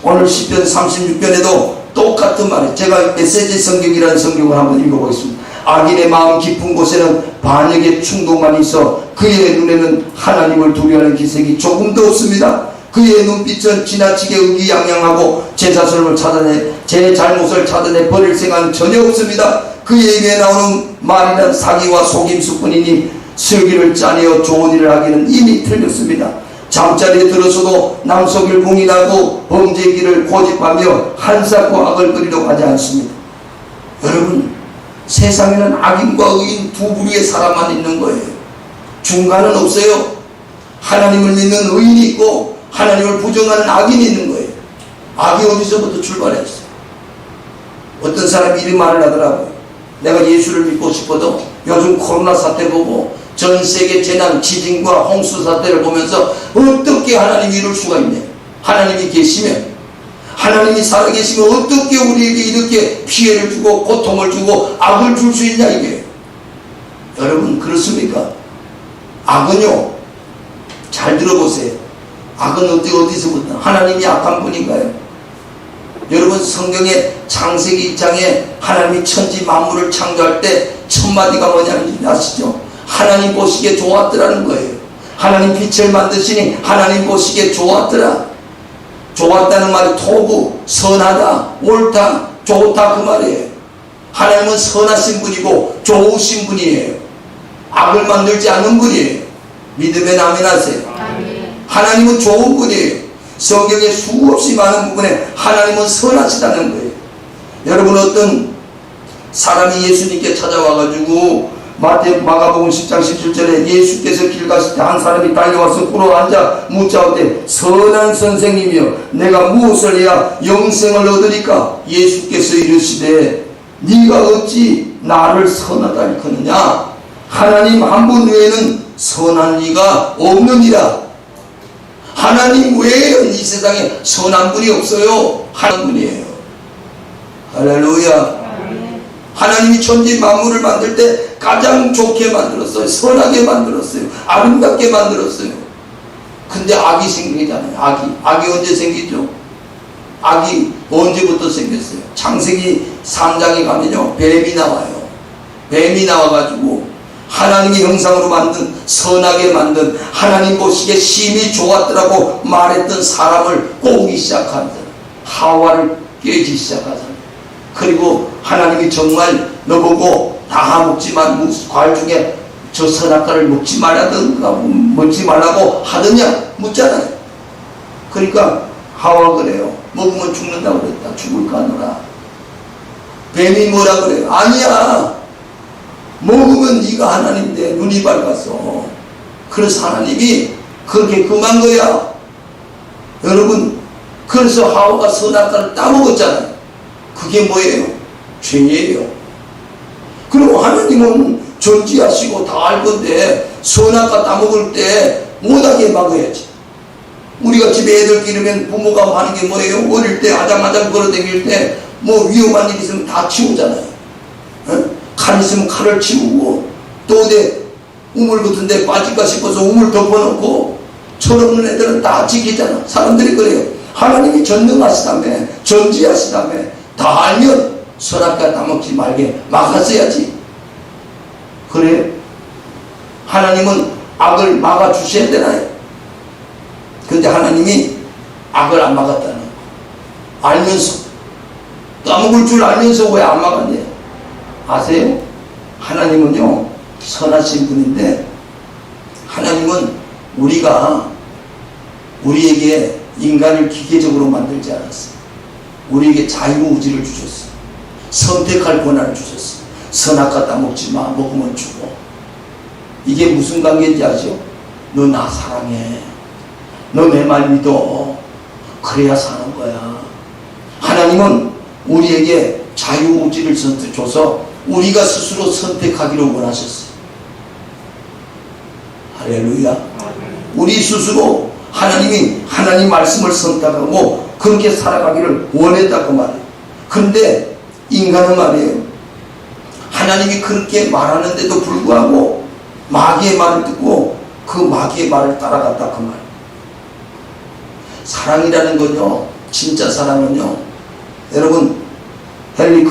오늘 시편 36편에도 똑같은 말이에요. 제가 메시지 성경이라는 성경을 한번 읽어보겠습니다. 악인의 마음 깊은 곳에는 반역의 충동만 있어 그의 눈에는 하나님을 두려워하는 기색이 조금도 없습니다. 그의 눈빛은 지나치게 의기양양하고 제 자신을 찾아내 제 잘못을 찾아내 버릴 생각은 전혀 없습니다. 그의 입에 나오는 말이란 사기와 속임수뿐이니 슬기를 짜내어 좋은 일을 하기는 이미 틀렸습니다. 잠자리에 들어서도 남 속일 공인하고 범죄의 길을 고집하며 한사코 악을 그리려고 하지 않습니다. 여러분, 세상에는 악인과 의인 두 부류의 사람만 있는 거예요. 중간은 없어요. 하나님을 믿는 의인이 있고 하나님을 부정하는 악인이 있는 거예요. 악이 어디서부터 출발했어요? 어떤 사람이 이런 말을 하더라고요. 내가 예수를 믿고 싶어도 요즘 코로나 사태 보고 전 세계 재난, 지진과 홍수 사태를 보면서 어떻게 하나님이 이룰 수가 있냐. 하나님이 계시면, 하나님이 살아계시면 어떻게 우리에게 이렇게 피해를 주고 고통을 주고 악을 줄 수 있냐 이게. 여러분 그렇습니까? 악은요, 잘 들어보세요. 악은 어디서부터? 하나님이 악한 분인가요? 여러분 성경의 창세기 1장에 하나님이 천지 만물을 창조할 때 첫 마디가 뭐냐는지 아시죠? 하나님 보시기에 좋았더라는 거예요. 하나님 빛을 만드시니 하나님 보시기에 좋았더라. 좋았다는 말이 토부, 선하다, 옳다, 좋다 그 말이에요. 하나님은 선하신 분이고 좋으신 분이에요. 악을 만들지 않는 분이에요. 믿으면 아멘 하세요. 하나님은 좋은 분이에요. 성경에 수없이 많은 부분에 하나님은 선하시다는 거예요. 여러분 어떤 사람이 예수님께 찾아와가지고 마가복음 10장 17절에 예수께서 길 가실 때 한 사람이 달려와서 꿇어 앉아 묻자오되 선한 선생님이여 내가 무엇을 해야 영생을 얻으리까? 예수께서 이르시되 네가 어찌 나를 선하다 일컫느냐? 하나님 한 분 외에는 선한 이가 없느니라. 하나님 외에는 이 세상에 선한 분이 없어요. 한 분이에요. 할렐루야. 하나님이 천지 만물을 만들 때 가장 좋게 만들었어요. 선하게 만들었어요. 아름답게 만들었어요. 근데 악이 생기잖아요. 악이 언제 생기죠? 악이 언제부터 생겼어요? 창세기 3장에 가면요 뱀이 나와요. 뱀이 나와가지고 하나님의 형상으로 만든 선하게 만든 하나님 보시기에 심히 좋았더라고 말했던 사람을 꼬우기 시작한 사람, 하와를 깨기 시작한 사람. 그리고 하나님이 정말 너보고 다 먹지만 과일 중에 저 선악과를 먹지 말라든가 먹지 말라고 하더냐 묻잖아요. 그러니까 하와 그래요. 먹으면 죽는다고 그랬다. 죽을까 하노라. 뱀이 뭐라 그래요? 아니야. 먹으면 네가 하나님인데 눈이 밝았어. 그래서 하나님이 그렇게 금한 거야. 여러분 그래서 하와가 선악과를 따먹었잖아요. 그게 뭐예요? 죄예요. 그리고 하나님은 존재하시고 다 알 건데 선악과 따먹을 때 못하게 막아야지. 우리가 집에 애들 기르면 부모가 하는 게 뭐예요? 어릴 때 아장아장 걸어다닐 때 뭐 위험한 일 있으면 다 치우잖아요. 칼 있으면 칼을 치우고, 또 어디 우물 같은 데 빠질까 싶어서 우물 덮어놓고, 철없는 애들은 다 지키잖아. 사람들이 그래요. 하나님이 전능하시다며, 전지하시다며, 다 알면 선악과 따먹지 말게 막았어야지. 그래? 하나님은 악을 막아주셔야 되나요? 근데 하나님이 악을 안 막았다는 거. 알면서, 따먹을 줄 알면서 왜 안 막았냐? 아세요? 하나님은요, 선하신 분인데, 하나님은 우리에게 인간을 기계적으로 만들지 않았어요. 우리에게 자유의지를 주셨어요. 선택할 권한을 주셨어요. 선악과 따먹지 마, 먹으면 죽어. 이게 무슨 관계인지 아죠? 너 나 사랑해. 너 내 말 믿어. 그래야 사는 거야. 하나님은 우리에게 자유의지를 줘서 우리가 스스로 선택하기를 원하셨어요. 할렐루야. 우리 스스로 하나님이 하나님 말씀을 선택하고 그렇게 살아가기를 원했다고 말해요. 그런데 인간은 말이에요, 하나님이 그렇게 말하는데도 불구하고 마귀의 말을 듣고 그 마귀의 말을 따라갔다 그 말이에요. 사랑이라는 건요, 진짜 사랑은요, 여러분, 헨리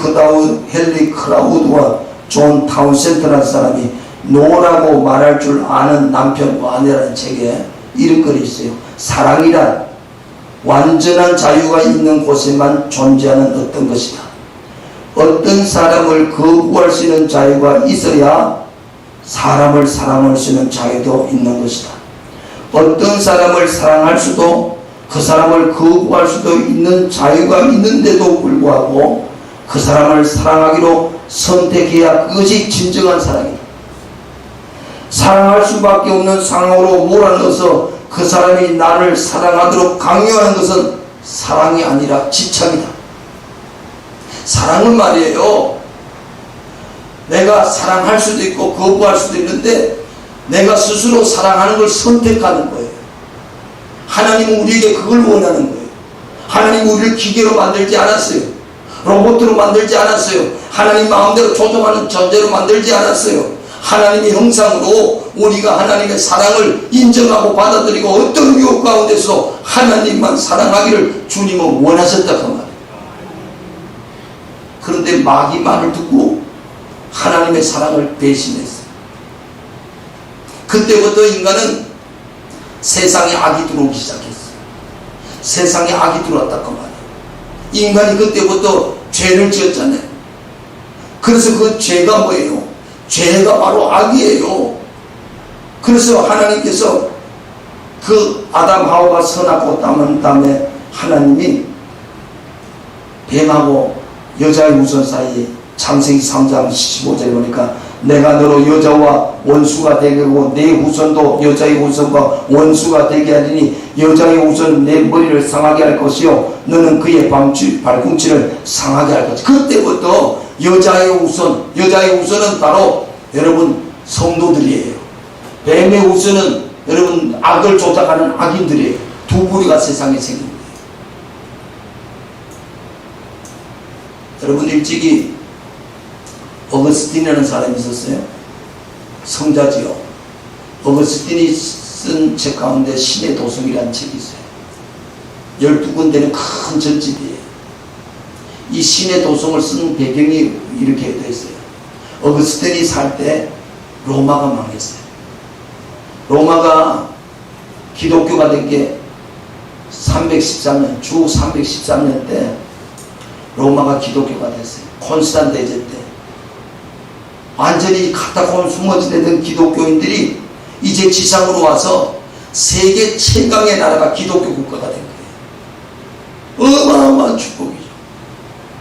크라우드와 존 타운센트라는 사람이 노라고 말할 줄 아는 남편과 아내라는 책에 이런 글이 있어요. 사랑이란 완전한 자유가 있는 곳에만 존재하는 어떤 것이다. 어떤 사람을 거부할 수 있는 자유가 있어야 사람을 사랑할 수 있는 자유도 있는 것이다. 어떤 사람을 사랑할 수도 그 사람을 거부할 수도 있는 자유가 있는데도 불구하고 그 사람을 사랑하기로 선택해야 그것이 진정한 사랑이다. 사랑할 수밖에 없는 상황으로 몰아넣어서 그 사람이 나를 사랑하도록 강요하는 것은 사랑이 아니라 집착이다. 사랑은 말이에요, 내가 사랑할 수도 있고 거부할 수도 있는데 내가 스스로 사랑하는 걸 선택하는 거예요. 하나님은 우리에게 그걸 원하는 거예요. 하나님은 우리를 기계로 만들지 않았어요. 로봇으로 만들지 않았어요. 하나님 마음대로 조종하는 존재로 만들지 않았어요. 하나님의 형상으로 우리가 하나님의 사랑을 인정하고 받아들이고 어떤 유혹 가운데서 하나님만 사랑하기를 주님은 원하셨다 그 말이에요. 그런데 마귀 말을 듣고 하나님의 사랑을 배신했어요. 그때부터 인간은 세상에 악이 들어오기 시작했어요. 세상에 악이 들어왔다 그 말이에요. 인간이 그때부터 죄를 지었잖아요. 그래서 그 죄가 뭐예요? 죄가 바로 악이에요. 그래서 하나님께서 그 아담 하와가 선하고 땀은 다음에 하나님이 뱀하고 여자의 우선 사이에 창세기 3장 15절에 보니까 내가 너로 여자와 원수가 되게 하고 내 후손도 여자의 후손과 원수가 되게 하리니 여자의 후손은 내 머리를 상하게 할 것이요 너는 그의 발꿈치를 상하게 할 것이다. 그때부터 여자의 후손은 바로 여러분 성도들이에요. 뱀의 후손은 여러분 악을 조작하는 악인들이에요. 두 부류가 세상에 생긴 거예요. 여러분, 일찍이 어거스틴이라는 사람이 있었어요. 성자지요. 어거스틴이 쓴 책 가운데 신의 도성이라는 책이 있어요. 12군데는 큰 전집이에요. 이 신의 도성을 쓴 배경이 이렇게 되어 있어요. 어거스틴이 살 때 로마가 망했어요. 로마가 기독교가 된 게 313년, 주 313년 때 로마가 기독교가 됐어요. 콘스탄 대제 때. 완전히 카타콤 숨어지던 기독교인들이 이제 지상으로 와서 세계 최강의 나라가 기독교 국가가 된 거예요. 어마어마한 축복이죠.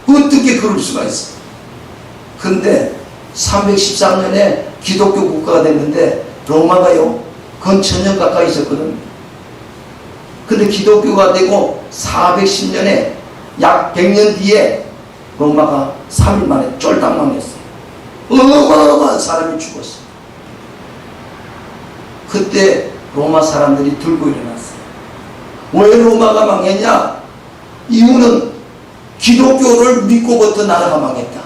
어떻게 그럴 수가 있어? 근데 313년에 기독교 국가가 됐는데 로마가요, 그건 1000년 가까이 있었거든요. 근데 기독교가 되고 410년에 약 100년 뒤에 로마가 3일 만에 쫄딱 망했어요. 어마어마한 사람이 죽었어요. 그때 로마 사람들이 들고 일어났어요. 왜 로마가 망했냐? 이유는 기독교를 믿고부터 나라가 망했다.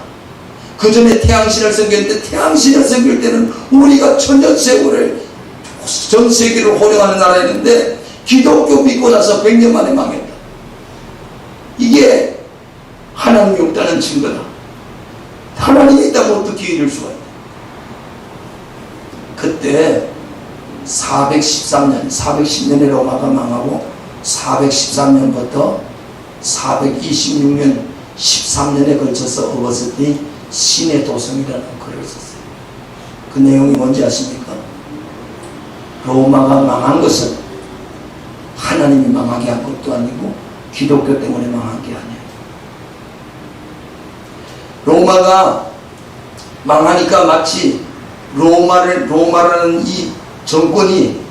그 전에 태양신을 섬겼는데 태양신을 섬길 때는 우리가 천년세월을 전 세계를 호령하는 나라였는데 기독교 믿고 나서 100년 만에 망했다. 이게 하나님이 없다는 증거다. 하나님이 있다면 어떻게 이럴 수가 있다. 그때 410년에 로마가 망하고 413년부터 426년 13년에 걸쳐서 어거스틴이 신의 도성이라는 글을 썼어요. 그 내용이 뭔지 아십니까? 로마가 망한 것은 하나님이 망하게 한 것도 아니고 기독교 때문에 망한 게 아니에요. 로마가 망하니까 마치 로마라는 이 정권이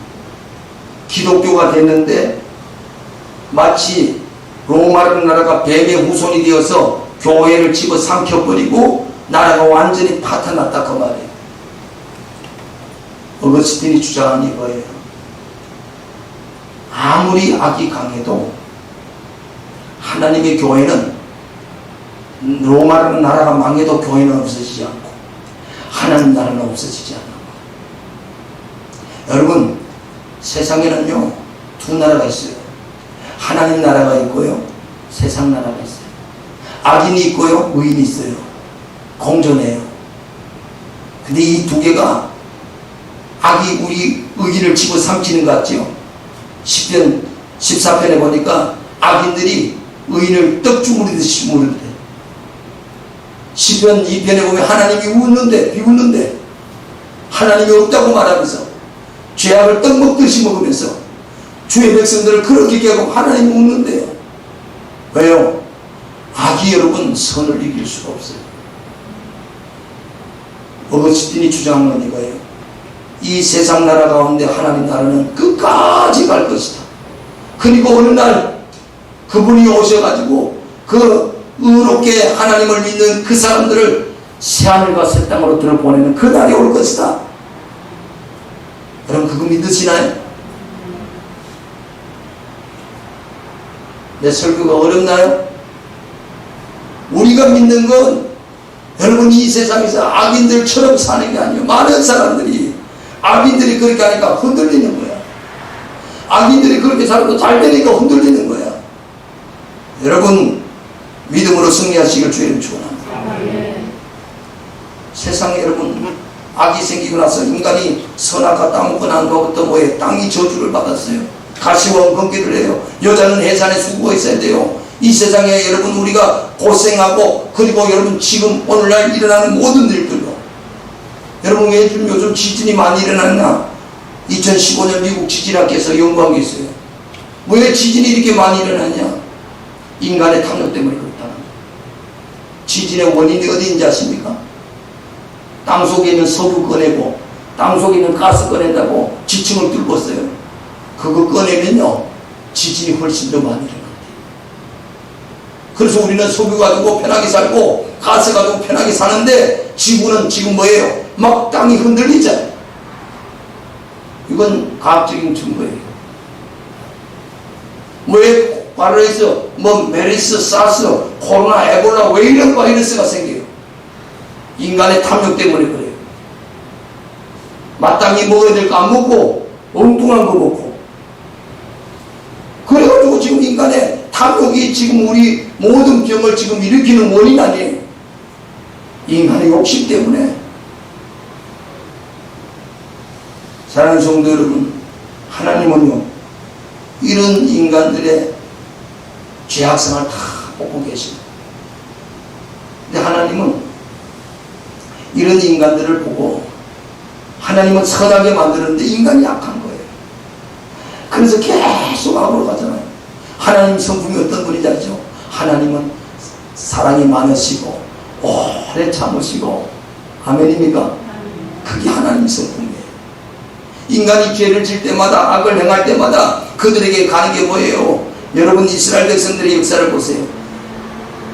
기독교가 됐는데 마치 로마라는 나라가 뱀의 후손이 되어서 교회를 집어삼켜버리고 나라가 완전히 파탄났다 그 말이에요. 어거스틴이 주장한 이거예요. 아무리 악이 강해도 하나님의 교회는 로마라는 나라가 망해도 교회는 없어지지 않고 하나님 나라는 없어지지 않는 거예요. 여러분 세상에는요 두 나라가 있어요. 하나님 나라가 있고요 세상 나라가 있어요. 악인이 있고요 의인이 있어요. 공존해요. 근데 이 두 개가 악이 우리 의인을 집어삼키는 것 같죠. 10편 14편에 보니까 악인들이 의인을 떡 주무르듯이 무는데 10편 2편에 보면 하나님이 웃는데 비웃는데 하나님이 없다고 말하면서 죄악을 떡 먹듯이 먹으면서 주의 백성들을 그렇게 깨고 하나님이 웃는데요. 왜요? 악이 여러분 선을 이길 수가 없어요. 어거스틴이 주장한 건 이거예요. 이 세상 나라 가운데 하나님 나라는 끝까지 갈 것이다. 그리고 어느 날 그분이 오셔가지고 그 의롭게 하나님을 믿는 그 사람들을 새하늘과 새 땅으로 들어보내는 그 날이 올 것이다. 여러분 그거 믿으시나요? 내 설교가 어렵나요? 우리가 믿는 건 여러분 이 세상에서 악인들처럼 사는 게 아니에요. 많은 사람들이 악인들이 그렇게 하니까 흔들리는 거야. 악인들이 그렇게 살아도 잘 되니까 흔들리는 거야. 여러분 믿음으로 승리하시길 주의를 축원합니다. 세상에 여러분 악이 생기고 나서 인간이 선악과 따먹고 난 후부터 뭐에 땅이 저주를 받았어요. 가시원 건기를 해요. 여자는 해산에 수고가 있어야 돼요. 이 세상에 여러분 우리가 고생하고 그리고 여러분 지금 오늘날 일어나는 모든 일들로 여러분 왜 요즘 지진이 많이 일어났나? 2015년 미국 지진학회에서 연구한 게 있어요. 왜 지진이 이렇게 많이 일어났냐? 인간의 탐욕 때문에 그렇다는 거예요. 지진의 원인이 어디인지 아십니까? 땅속에 있는 석유 꺼내고 땅속에 있는 가스 꺼낸다고 지층을 뚫었어요. 그거 꺼내면요 지진이 훨씬 더 많이 일어나요. 그래서 우리는 석유 가지고 편하게 살고 가스 가지고 편하게 사는데 지구는 지금 뭐예요? 막 땅이 흔들리잖아요. 이건 과학적인 증거예요. 왜 바이러스, 메르스, 사스, 코로나, 에볼라 왜 이런 바이러스가 생겨요? 인간의 탐욕 때문에 그래요. 마땅히 먹어야 될 거 안 먹고 엉뚱한 거 먹고 그래가지고 지금 인간의 탐욕이 지금 우리 모든 병을 지금 일으키는 원인 아니에요. 인간의 욕심 때문에. 사랑하는 성도 여러분, 하나님은요 이런 인간들의 죄악성을 다 보고 계십니다. 근데 하나님은 이런 인간들을 보고 하나님은 선하게 만드는데 인간이 약한 거예요. 그래서 계속 악으로 가잖아요. 하나님 성품이 어떤 분인지 알죠? 하나님은 사랑이 많으시고 오래 참으시고 아멘입니까? 그게 하나님 성품이에요. 인간이 죄를 질 때마다 악을 행할 때마다 그들에게 가는 게 뭐예요? 여러분 이스라엘 백성들의 역사를 보세요.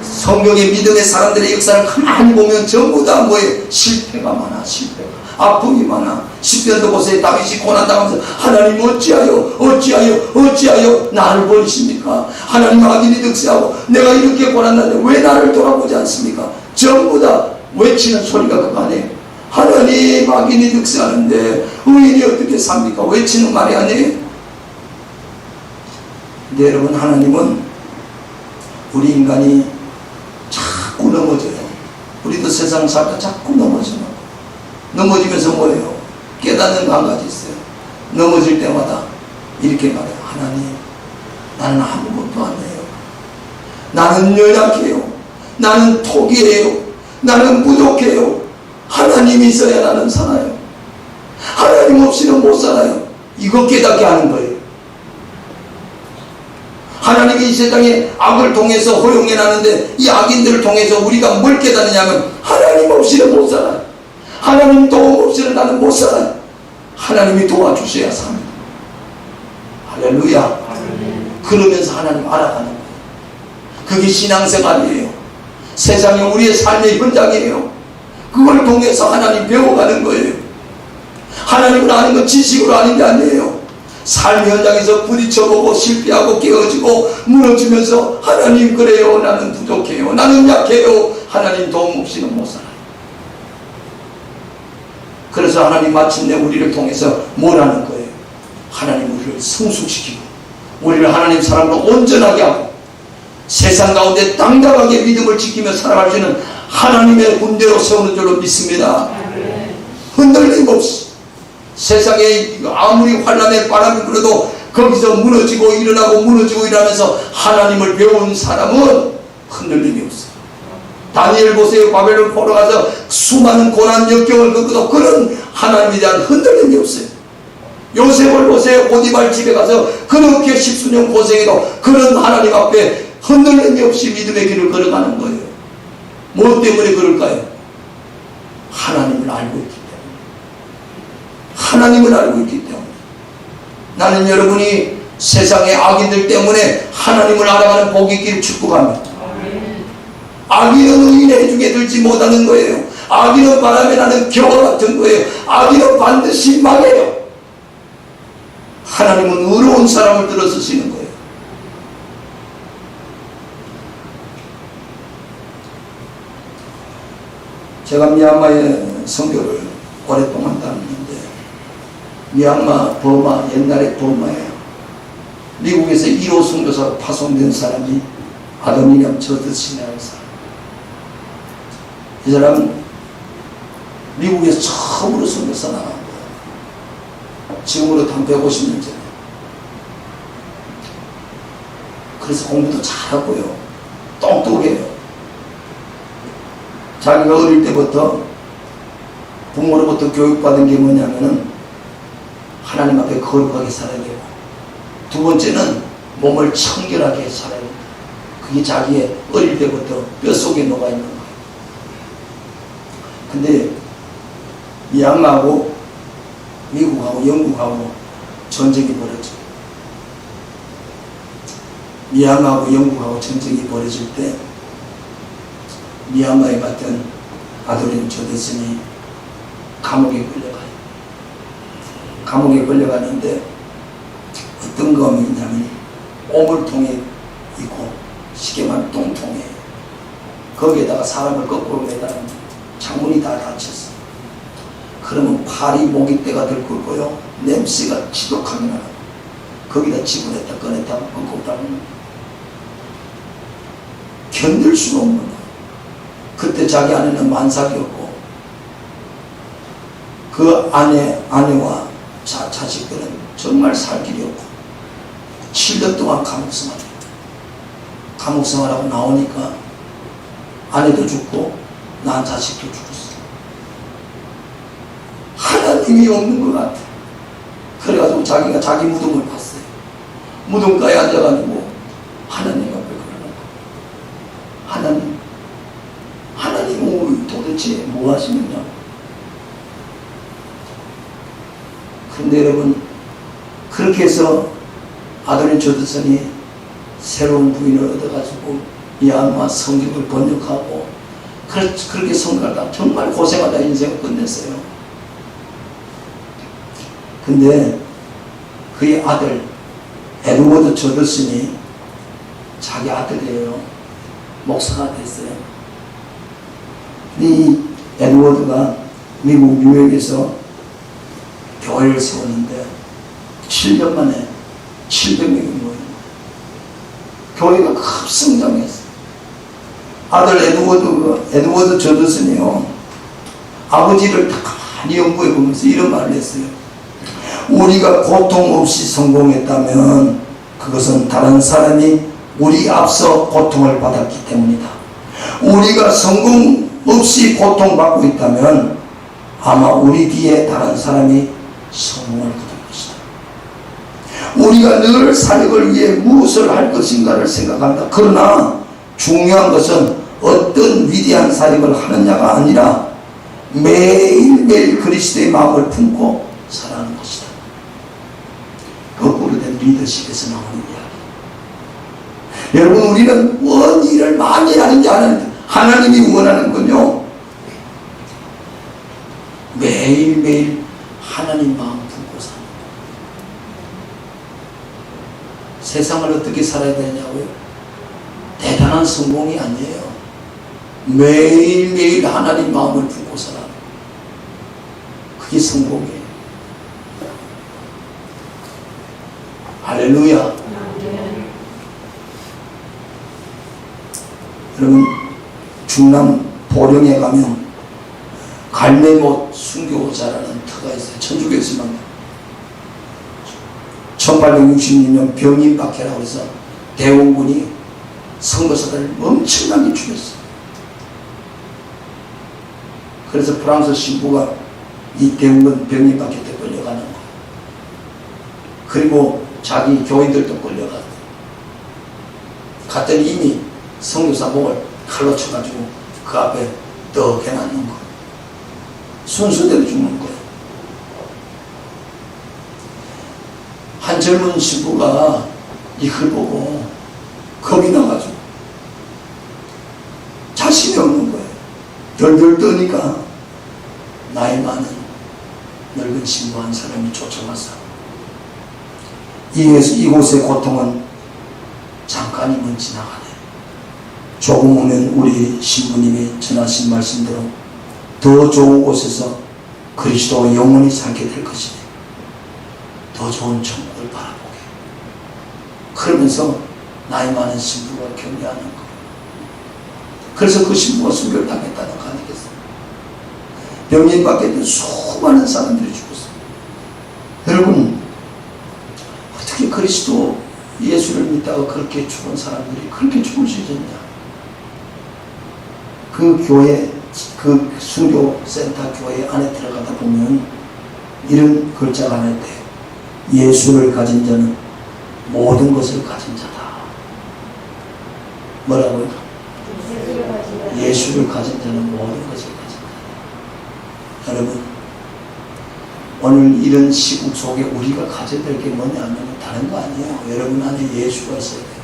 성경의 믿음의 사람들의 역사를 가만히 보면 전부 다 뭐예요? 실패가 많아. 실패가 아픔이 많아. 10년도 보세요. 다윗이 고난당하면서 하나님 어찌하여 나를 버리십니까? 하나님 악인이 득세하고 내가 이렇게 고난하는데 왜 나를 돌아보지 않습니까? 전부 다 외치는 소리가 그거 아니에요. 하나님 악인이 득세하는데 의인이 어떻게 삽니까? 외치는 말이 아니에요. 근데 여러분, 하나님은 우리 인간이 자꾸 넘어져요. 우리도 세상 살다 자꾸 넘어지면서 뭐예요? 깨닫는 거 한 가지 있어요. 넘어질 때마다 이렇게 말해요. 하나님, 나는 아무것도 안 해요. 나는 연약해요. 나는 토기예요. 나는 부족해요. 하나님이 있어야 나는 살아요. 하나님 없이는 못 살아요. 이거 깨닫게 하는 거예요. 하나님이 이 세상에 악을 통해서 허용해 놨는데 이 악인들을 통해서 우리가 뭘 깨닫느냐면 하나님 없이는 못 살아요. 하나님 도움 없이는 나는 못 살아요. 하나님이 도와주셔야 삽니다. 할렐루야. 그러면서 하나님 알아가는 거예요. 그게 신앙생활이에요. 세상에 우리의 삶의 현장이에요. 그걸 통해서 하나님 배워가는 거예요. 하나님을 아는 건 지식으로 아는 게 아니에요. 삶 현장에서 부딪혀보고 실패하고 깨어지고 무너지면서 하나님, 그래요, 나는 부족해요, 나는 약해요, 하나님 도움 없이는 못 살아요. 그래서 하나님 마침내 우리를 통해서 뭘 하는 거예요? 하나님 우리를 성숙시키고 우리를 하나님 사람으로 온전하게 하고 세상 가운데 당당하게 믿음을 지키며 살아갈 수 있는 하나님의 군대로 세우는 줄로 믿습니다. 흔들림 없이 세상에 아무리 환란의 바람이 불어도 거기서 무너지고 일어나고 무너지고 일어나면서 하나님을 배운 사람은 흔들림이 없어요. 다니엘 보세요. 바벨론 포로 가서 수많은 고난 역경을 겪어도 그런 하나님에 대한 흔들림이 없어요. 요셉을 보세요. 보디발 집에 가서 그렇게 십수년 고생해도 그런 하나님 앞에 흔들림이 없이 믿음의 길을 걸어가는 거예요. 뭐 때문에 그럴까요? 하나님을 알고 있기 때문에. 하나님을 알고 있기 때문에. 나는 여러분이 세상의 악인들 때문에 하나님을 알아가는 복이 있기를 축복합니다. 악인은 의인의 중에 들지 못하는 거예요. 악인은 바람에 나는 겨울 같은 거예요. 악인은 반드시 망해요. 하나님은 의로운 사람을 들어 쓰시는 거예요. 제가 미얀마의 선교를 오랫동안 다녔는데, 미얀마, 버마, 옛날에 버마에 미국에서 1호 선교사로 파송된 사람이 아도니람 저드슨이라는 사람. 이 사람은 미국에서 처음으로 선교사 나간 거예요. 지금으로부터 한 150년 전에. 그래서 공부도 잘하고요. 똑똑해요. 자기가 어릴 때부터 부모로부터 교육받은 게 뭐냐면은 하나님 앞에 거룩하게 살아야 되고, 두 번째는 몸을 청결하게 살아야 된다. 그게 자기의 어릴 때부터 뼛속에 녹아있는 거예요. 근데 미얀마하고 미국하고 영국하고 전쟁이 벌어져요. 미얀마하고 영국하고 전쟁이 벌어질 때 미얀마에 갔던 아도린 저드슨이 감옥에 끌려가요. 감옥에 끌려가는데 어떤 검이 있냐면 오물통에 있고 시계만 똥통에, 거기에다가 사람을 거꾸로 매달은 창문이 다 닫혔어. 그러면 팔이 목잇대가 들끓고요, 냄새가 지독하게 나요. 거기다 집어냈다 꺼냈다 꺾었다 견딜 수가 없는 거예요. 그때 자기 아내는 만삭이었고 그 아내와 자식들은 정말 살 길이 없고 7년 동안 감옥생활하고 나오니까 아내도 죽고 난 자식도 죽었어. 하나님이 없는 것 같아. 그래가지고 자기가 자기 무덤을 봤어요. 무덤가에 앉아가지고 하나님 앞에 그러는 거예요. 하나님 도대체 뭐 하시느냐. 그런데 여러분, 그렇게 해서 아도린 저드슨이 새로운 부인을 얻어가지고 미얀마 성경을 번역하고 그렇게 성경하다 정말 고생하다 인생을 끝냈어요. 근데 그의 아들 에드워드 저더슨이 자기 아들이에요. 목사가 됐어요. 이 에드워드가 미국 뉴욕에서 교회를 세웠는데 7년 만에 700명이 모인 교회가 급성장했어요. 아들 에드워드 저더슨이요, 아버지를 다 많이 연구해 보면서 이런 말을 했어요. 우리가 고통 없이 성공했다면 그것은 다른 사람이 우리 앞서 고통을 받았기 때문이다. 우리가 성공 없이 고통받고 있다면 아마 우리 뒤에 다른 사람이 성공을 거둘 것이다. 우리가 늘 사역을 위해 무엇을 할 것인가를 생각한다. 그러나 중요한 것은 어떤 위대한 사역을 하느냐가 아니라 매일매일 그리스도의 마음을 품고 살아가는 것이다. 거꾸로 된 리더십에서 나오는 이야기. 여러분, 우리는 뭔 일을 많이 하는지 안 하는지, 하나님이 원하는 건요, 매일매일 하나님 마음 품고 사는 거예요. 세상을 어떻게 살아야 되냐고요? 대단한 성공이 아니에요. 매일매일 하나님 마음을 품고 살아요. 그게 성공이에요. 할렐루야. 여러분, 중남 보령에 가면 갈매못 순교자라는 터가 있어요. 천주교에서만 1866년 병인박해라고 해서 대원군이 선교사들을 엄청나게 죽였어요. 그래서 프랑스 신부가 이 대원군 병인박해 때 끌려가는 거예요. 그리고 자기 교인들도 끌려가고, 갔더니 이미 선교사 목을 칼로 쳐가지고 그 앞에 떡 해놨는 거예요. 순서대로 죽는 거예요. 한 젊은 신부가 이걸 보고 겁이 나가지고 자신이 없는 거예요. 덜덜 떠니까 나이 많은 늙은 신부 한 사람이 쫓아와서 이곳의 고통은 잠깐이면 지나가네. 조금 오면 우리 신부님이 전하신 말씀대로 더 좋은 곳에서 그리스도와 영원히 살게 될 것이네. 더 좋은 천국을 바라보게. 그러면서 나이 많은 신부가 격려하는 거예요. 그래서 그 신부가 순교당했다는 거 아니겠어요? 병인 밖에 수많은 사람들이 죽었어요. 여러분, 어떻게 그리스도 예수를 믿다가 그렇게 죽은 사람들이 그렇게 죽을 수 있었냐? 그 교회, 그 순교센터 교회 안에 들어가다 보면 이런 글자가 하나 있대요. 예수를 가진 자는 모든 것을 가진 자다. 뭐라고요? 예수를 가진 자는 모든 것을 가진 자다. 여러분, 오늘 이런 시국 속에 우리가 가져야 될 게 뭐냐면 다른 거 아니에요. 여러분 안에 예수가 있어야 돼요.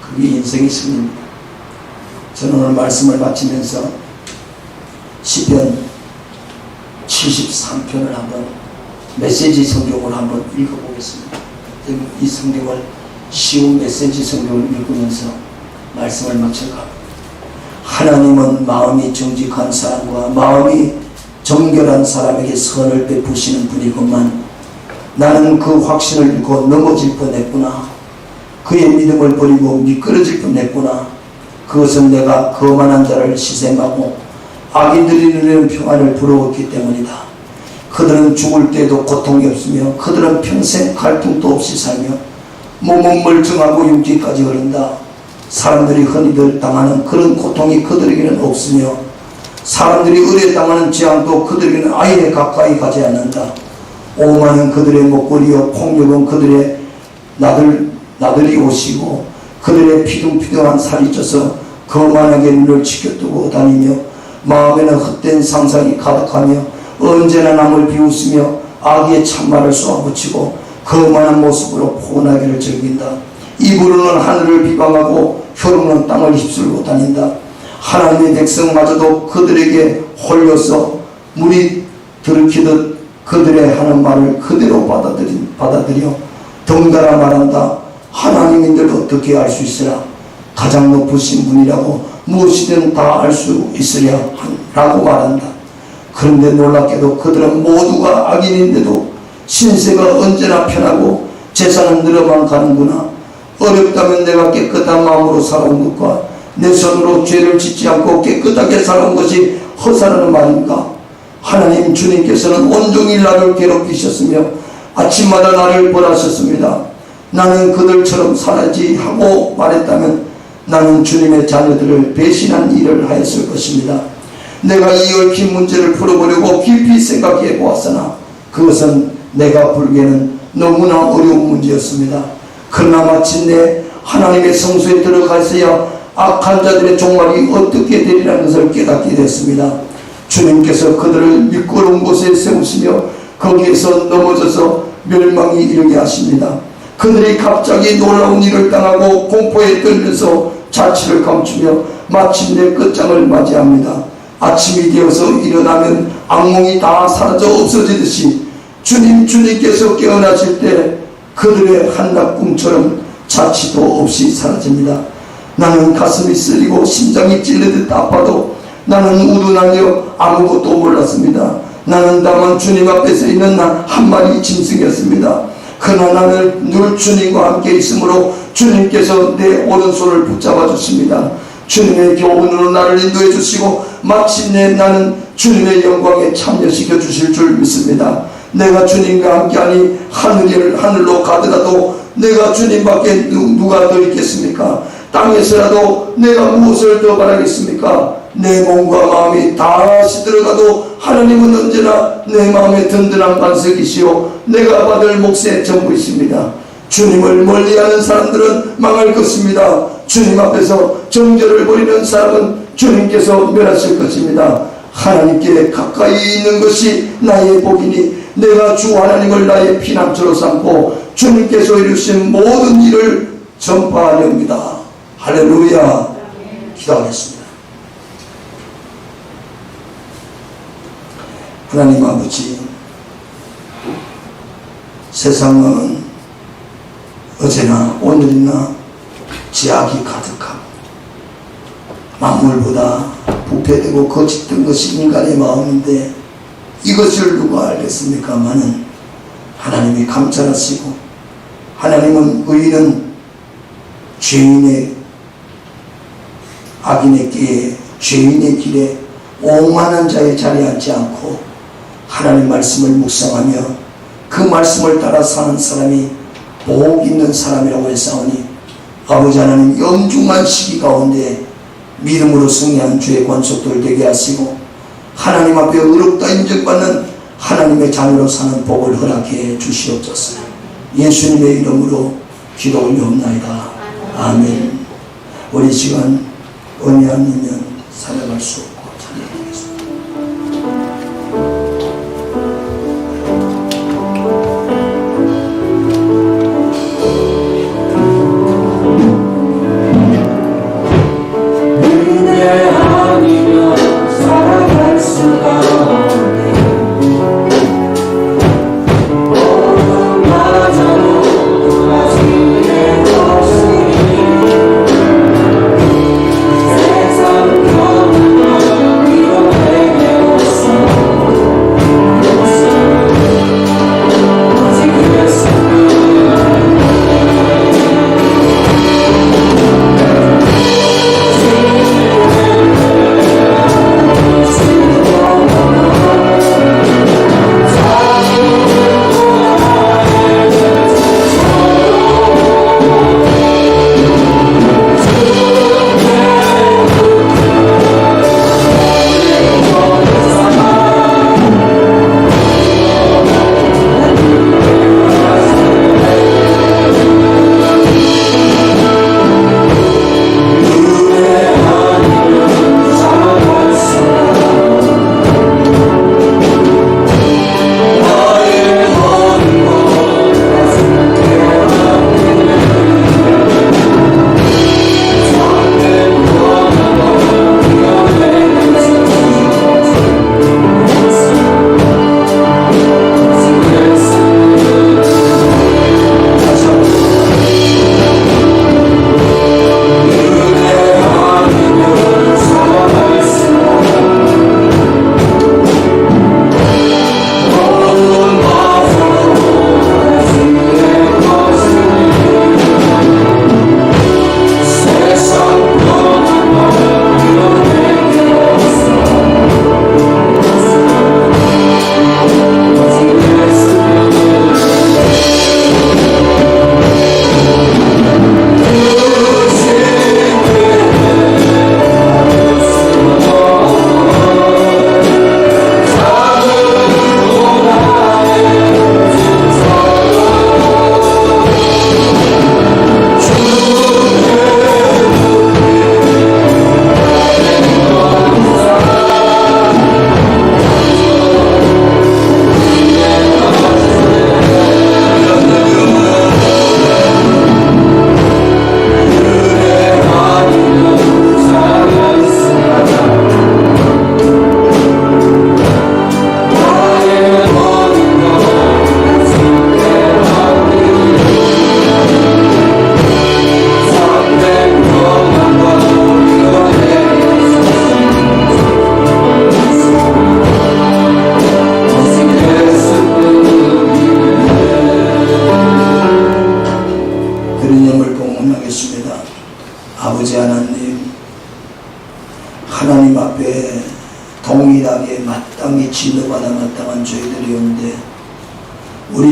그게 인생의 승리입니다. 저는 오늘 말씀을 마치면서 시편 73편을 한번 메시지 성경을 한번 읽어보겠습니다. 이 성경을 쉬운 메시지 성경을 읽으면서 말씀을 마칠까. 하나님은 마음이 정직한 사람과 마음이 정결한 사람에게 선을 베푸시는 분이건만 나는 그 확신을 잃고 넘어질 뻔했구나. 그의 믿음을 버리고 미끄러질 뻔했구나. 그것은 내가 거만한 자를 시샘하고 악인들이 누리는 평안을 부러웠기 때문이다. 그들은 죽을 때도 고통이 없으며 그들은 평생 갈등도 없이 살며 몸은 멀쩡하고 육지까지 흐른다. 사람들이 흔히들 당하는 그런 고통이 그들에게는 없으며 사람들이 의뢰당하는 재앙도 그들에게는 아예 가까이 가지 않는다. 오만은 그들의 목걸이요 폭력은 그들의 나들이 옷이고 그들의 피둥피둥한 살이 쪄서 거만하게 눈을 치켜뜨고 다니며 마음에는 헛된 상상이 가득하며 언제나 남을 비웃으며 악의 참말을 쏘아붙이고 거만한 모습으로 포근하기를 즐긴다. 입으로는 하늘을 비방하고 혀로는 땅을 휩쓸고 다닌다. 하나님의 백성마저도 그들에게 홀려서 물이 들키듯 그들의 하는 말을 그대로 받아들여 덩달아 말한다. 하나님인들 어떻게 알 수 있으라. 가장 높으신 분이라고 무엇이든 다 알 수 있으랴 라고 말한다. 그런데 놀랍게도 그들은 모두가 악인인데도 신세가 언제나 편하고 재산은 늘어만 가는구나. 어렵다면 내가 깨끗한 마음으로 살아온 것과 내 손으로 죄를 짓지 않고 깨끗하게 살아온 것이 허사라는 말인가. 하나님 주님께서는 온종일 나를 괴롭히셨으며 아침마다 나를 벌하셨습니다. 나는 그들처럼 살아야지 하고 말했다면 나는 주님의 자녀들을 배신한 일을 하였을 것입니다. 내가 이 얽힌 문제를 풀어보려고 깊이 생각해 보았으나 그것은 내가 보기에는 너무나 어려운 문제였습니다. 그러나 마침내 하나님의 성소에 들어가서야 악한 자들의 종말이 어떻게 되리라는 것을 깨닫게 됐습니다. 주님께서 그들을 미끄러운 곳에 세우시며 거기에서 넘어져서 멸망이 이르게 하십니다. 그들이 갑자기 놀라운 일을 당하고 공포에 떨면서 자취를 감추며 마침내 끝장을 맞이합니다. 아침이 되어서 일어나면 악몽이 다 사라져 없어지듯이 주님께서 깨어나실 때 그들의 한낮 꿈처럼 자취도 없이 사라집니다. 나는 가슴이 쓰리고 심장이 찔리듯 아파도 나는 우둔하며 아무것도 몰랐습니다. 나는 다만 주님 앞에 서 있는 나 한 마리 짐승이었습니다. 그러나 나는 늘 주님과 함께 있으므로 주님께서 내 오른손을 붙잡아 주십니다. 주님의 교훈으로 나를 인도해 주시고 마침내 나는 주님의 영광에 참여시켜 주실 줄 믿습니다. 내가 주님과 함께하니 하늘로 가더라도 내가 주님밖에 누가 더 있겠습니까? 땅에서라도 내가 무엇을 더 바라겠습니까? 내 몸과 마음이 다 시들어가도 하나님은 언제나 내 마음에 든든한 반석이시오 내가 받을 몫의 전부이십니다. 주님을 멀리하는 사람들은 망할 것입니다. 주님 앞에서 정죄를 벌이는 사람은 주님께서 멸하실 것입니다. 하나님께 가까이 있는 것이 나의 복이니 내가 주 하나님을 나의 피난처로 삼고 주님께서 이루신 모든 일을 전파하렵니다. 할렐루야. 기도하겠습니다. 하나님 아버지, 세상은 어제나 오늘이나 죄악이 가득하고 만물보다 부패되고 거짓된 것이 인간의 마음인데 이것을 누가 알겠습니까마는 하나님이 감찰하시고 하나님은 의인은 죄인의 악인의 길에 죄인의 길에 오만한 자의 자리에 앉지 않고 하나님 말씀을 묵상하며 그 말씀을 따라 사는 사람이 복 있는 사람이라고 했사오니 아버지 하나님 영중한 시기 가운데 믿음으로 승리한 주의 권속들 되게 하시고 하나님 앞에 의롭다 인정받는 하나님의 자녀로 사는 복을 허락해 주시옵소서. 예수님의 이름으로 기도 올려옵나이다. 아멘. 우리 시간 은혜 아니면 살아갈 수 없고 찬양하겠습니다. 세상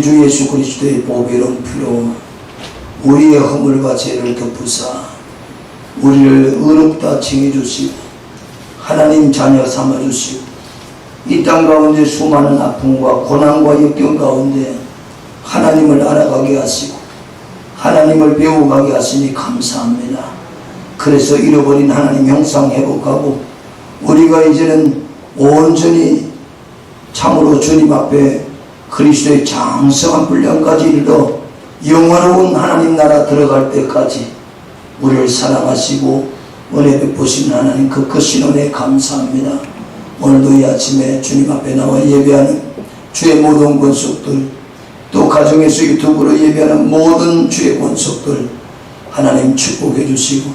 우리 주 예수 그리스도의 보배로운 피로 우리의 허물과 죄를 덮으사 우리를 의롭다 칭해주시고 하나님 자녀 삼아주시고 이 땅 가운데 수많은 아픔과 고난과 역경 가운데 하나님을 알아가게 하시고 하나님을 배워가게 하시니 감사합니다. 그래서 잃어버린 하나님 형상 회복하고 우리가 이제는 온전히 참으로 주님 앞에 그리스도의 장성한 분량까지 이르러 영원로운 하나님 나라 들어갈 때까지 우리를 사랑하시고 은혜 베푸시는 하나님 그 크신 은혜 감사합니다. 오늘도 이 아침에 주님 앞에 나와 예배하는 주의 모든 권속들 또 가정에서 유튜브로 예배하는 모든 주의 권속들 하나님 축복해 주시고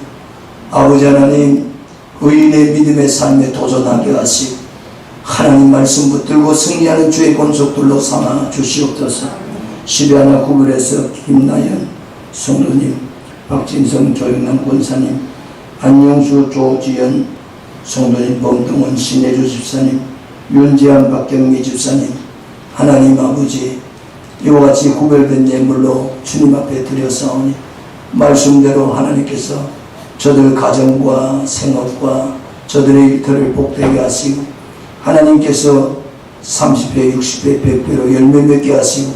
아버지 하나님 의인의 믿음의 삶에 도전하게 하시고 하나님 말씀 붙들고 승리하는 주의 권속들로 삼아 주시옵소서. 11나 구별해서 김나연 성도님, 박진성 조영남 권사님, 안영수 조지연 성도님, 범동원 신혜주 집사님, 윤재한 박경미 집사님, 하나님 아버지 이와 같이 구별된 예물로 주님 앞에 드려사오니 말씀대로 하나님께서 저들 가정과 생업과 저들의 일터를 복되게 하시고 하나님께서 30배, 60배, 100배로 열매 맺게 하시고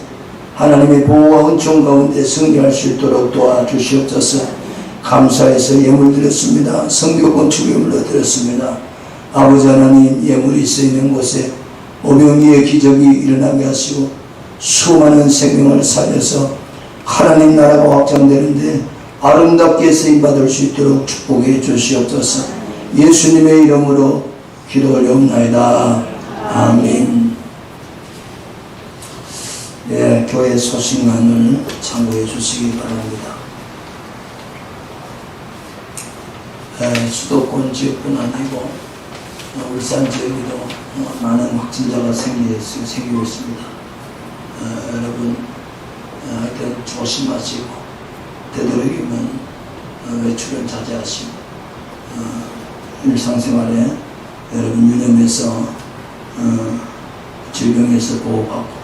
하나님의 보호와 은총 가운데 승리할 수 있도록 도와주시옵소서. 감사해서 예물 드렸습니다. 성교 건축 예물로 드렸습니다. 아버지 하나님 예물이 쓰이는 곳에 오병이의 기적이 일어나게 하시고 수많은 생명을 살려서 하나님 나라가 확장되는데 아름답게 쓰임받을 수 있도록 축복해 주시옵소서. 예수님의 이름으로 기도 올려옵나이다. 아멘. 네, 교회 소식만을 참고해 주시기 바랍니다. 수도권 지역뿐 아니고 울산 지역에도 많은 확진자가 생기고 있습니다. 여러분 하여튼 조심하시고 되도록이면 외출은 자제하시고 일상생활에 여러분 유념해서 질병에서 보호받고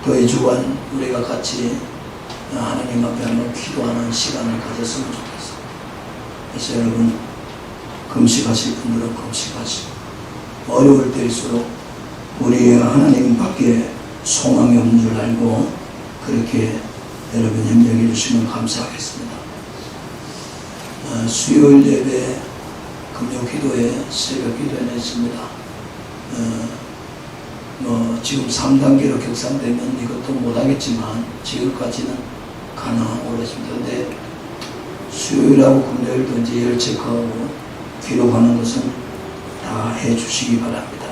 또 이 주간 우리가 같이 하나님 앞에 한번 기도하는 시간을 가졌으면 좋겠어요. 그래서 여러분 금식하실 분들은 금식하시고 어려울 때일수록 우리 하나님 밖에 소망이 없는 줄 알고 그렇게 여러분 협력해 주시면 감사하겠습니다. 수요일 예배 금요 기도회 새벽 기도회 냈습니다. 지금 3단계로 격상되면 이것도 못하겠지만 지금까지는 가능하고 그랬습니다. 근데 수요일하고 금요일도 이제 열 체크하고 기록하는 것은 다 해주시기 바랍니다.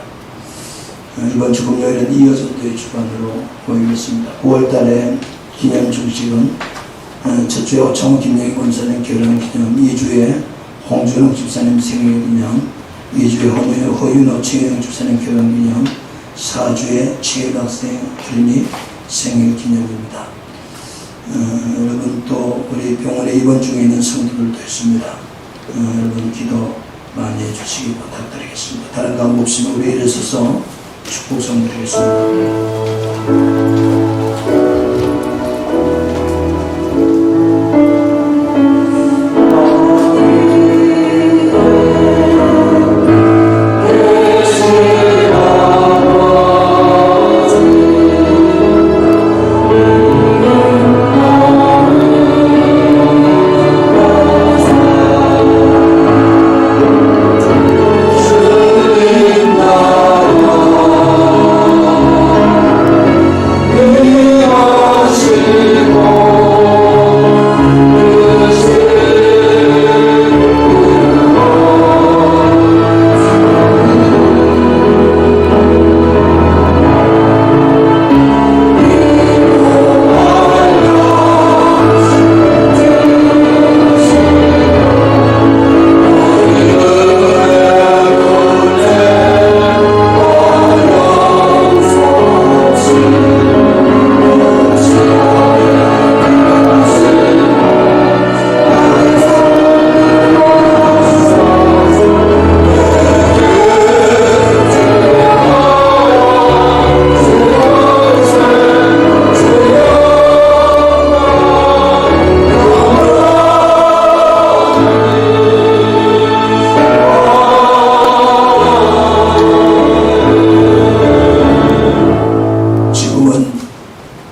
이번 주 금요일은 이어전도의 주간으로 모이겠습니다. 9월달에 기념 중식은 첫 주에 오창호 김영희 권사님 결혼 기념, 2주에 홍준욱 집사님 생일 기념, 2주에 허윤호 최영 집사님 결혼 기념, 4주에 지혜학생 주린이 생일 기념입니다. 여러분 또 우리 병원에 입원 중에 있는 성도들도 있습니다. 여러분 기도 많이 해주시기 부탁드리겠습니다. 다른 강 없으면 우리 일어서서 축복성 드리겠습니다.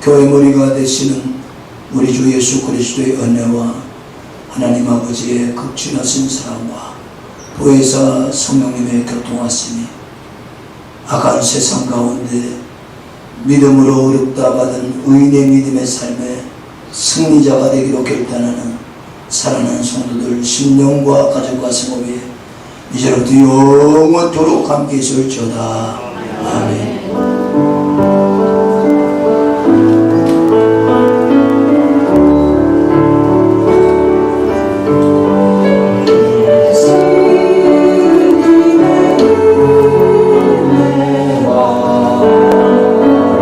교회 머리가 되시는 우리 주 예수 그리스도의 은혜와 하나님 아버지의 극진하신 사랑과 보혜사 성령님의 교통하심이 악한 세상 가운데 믿음으로 어렵다 받은 의인의 믿음의 삶에 승리자가 되기로 결단하는 사랑하는 성도들 심령과 가정과 생업에 이제부터 영원토록 함께 있을지어다. 아멘.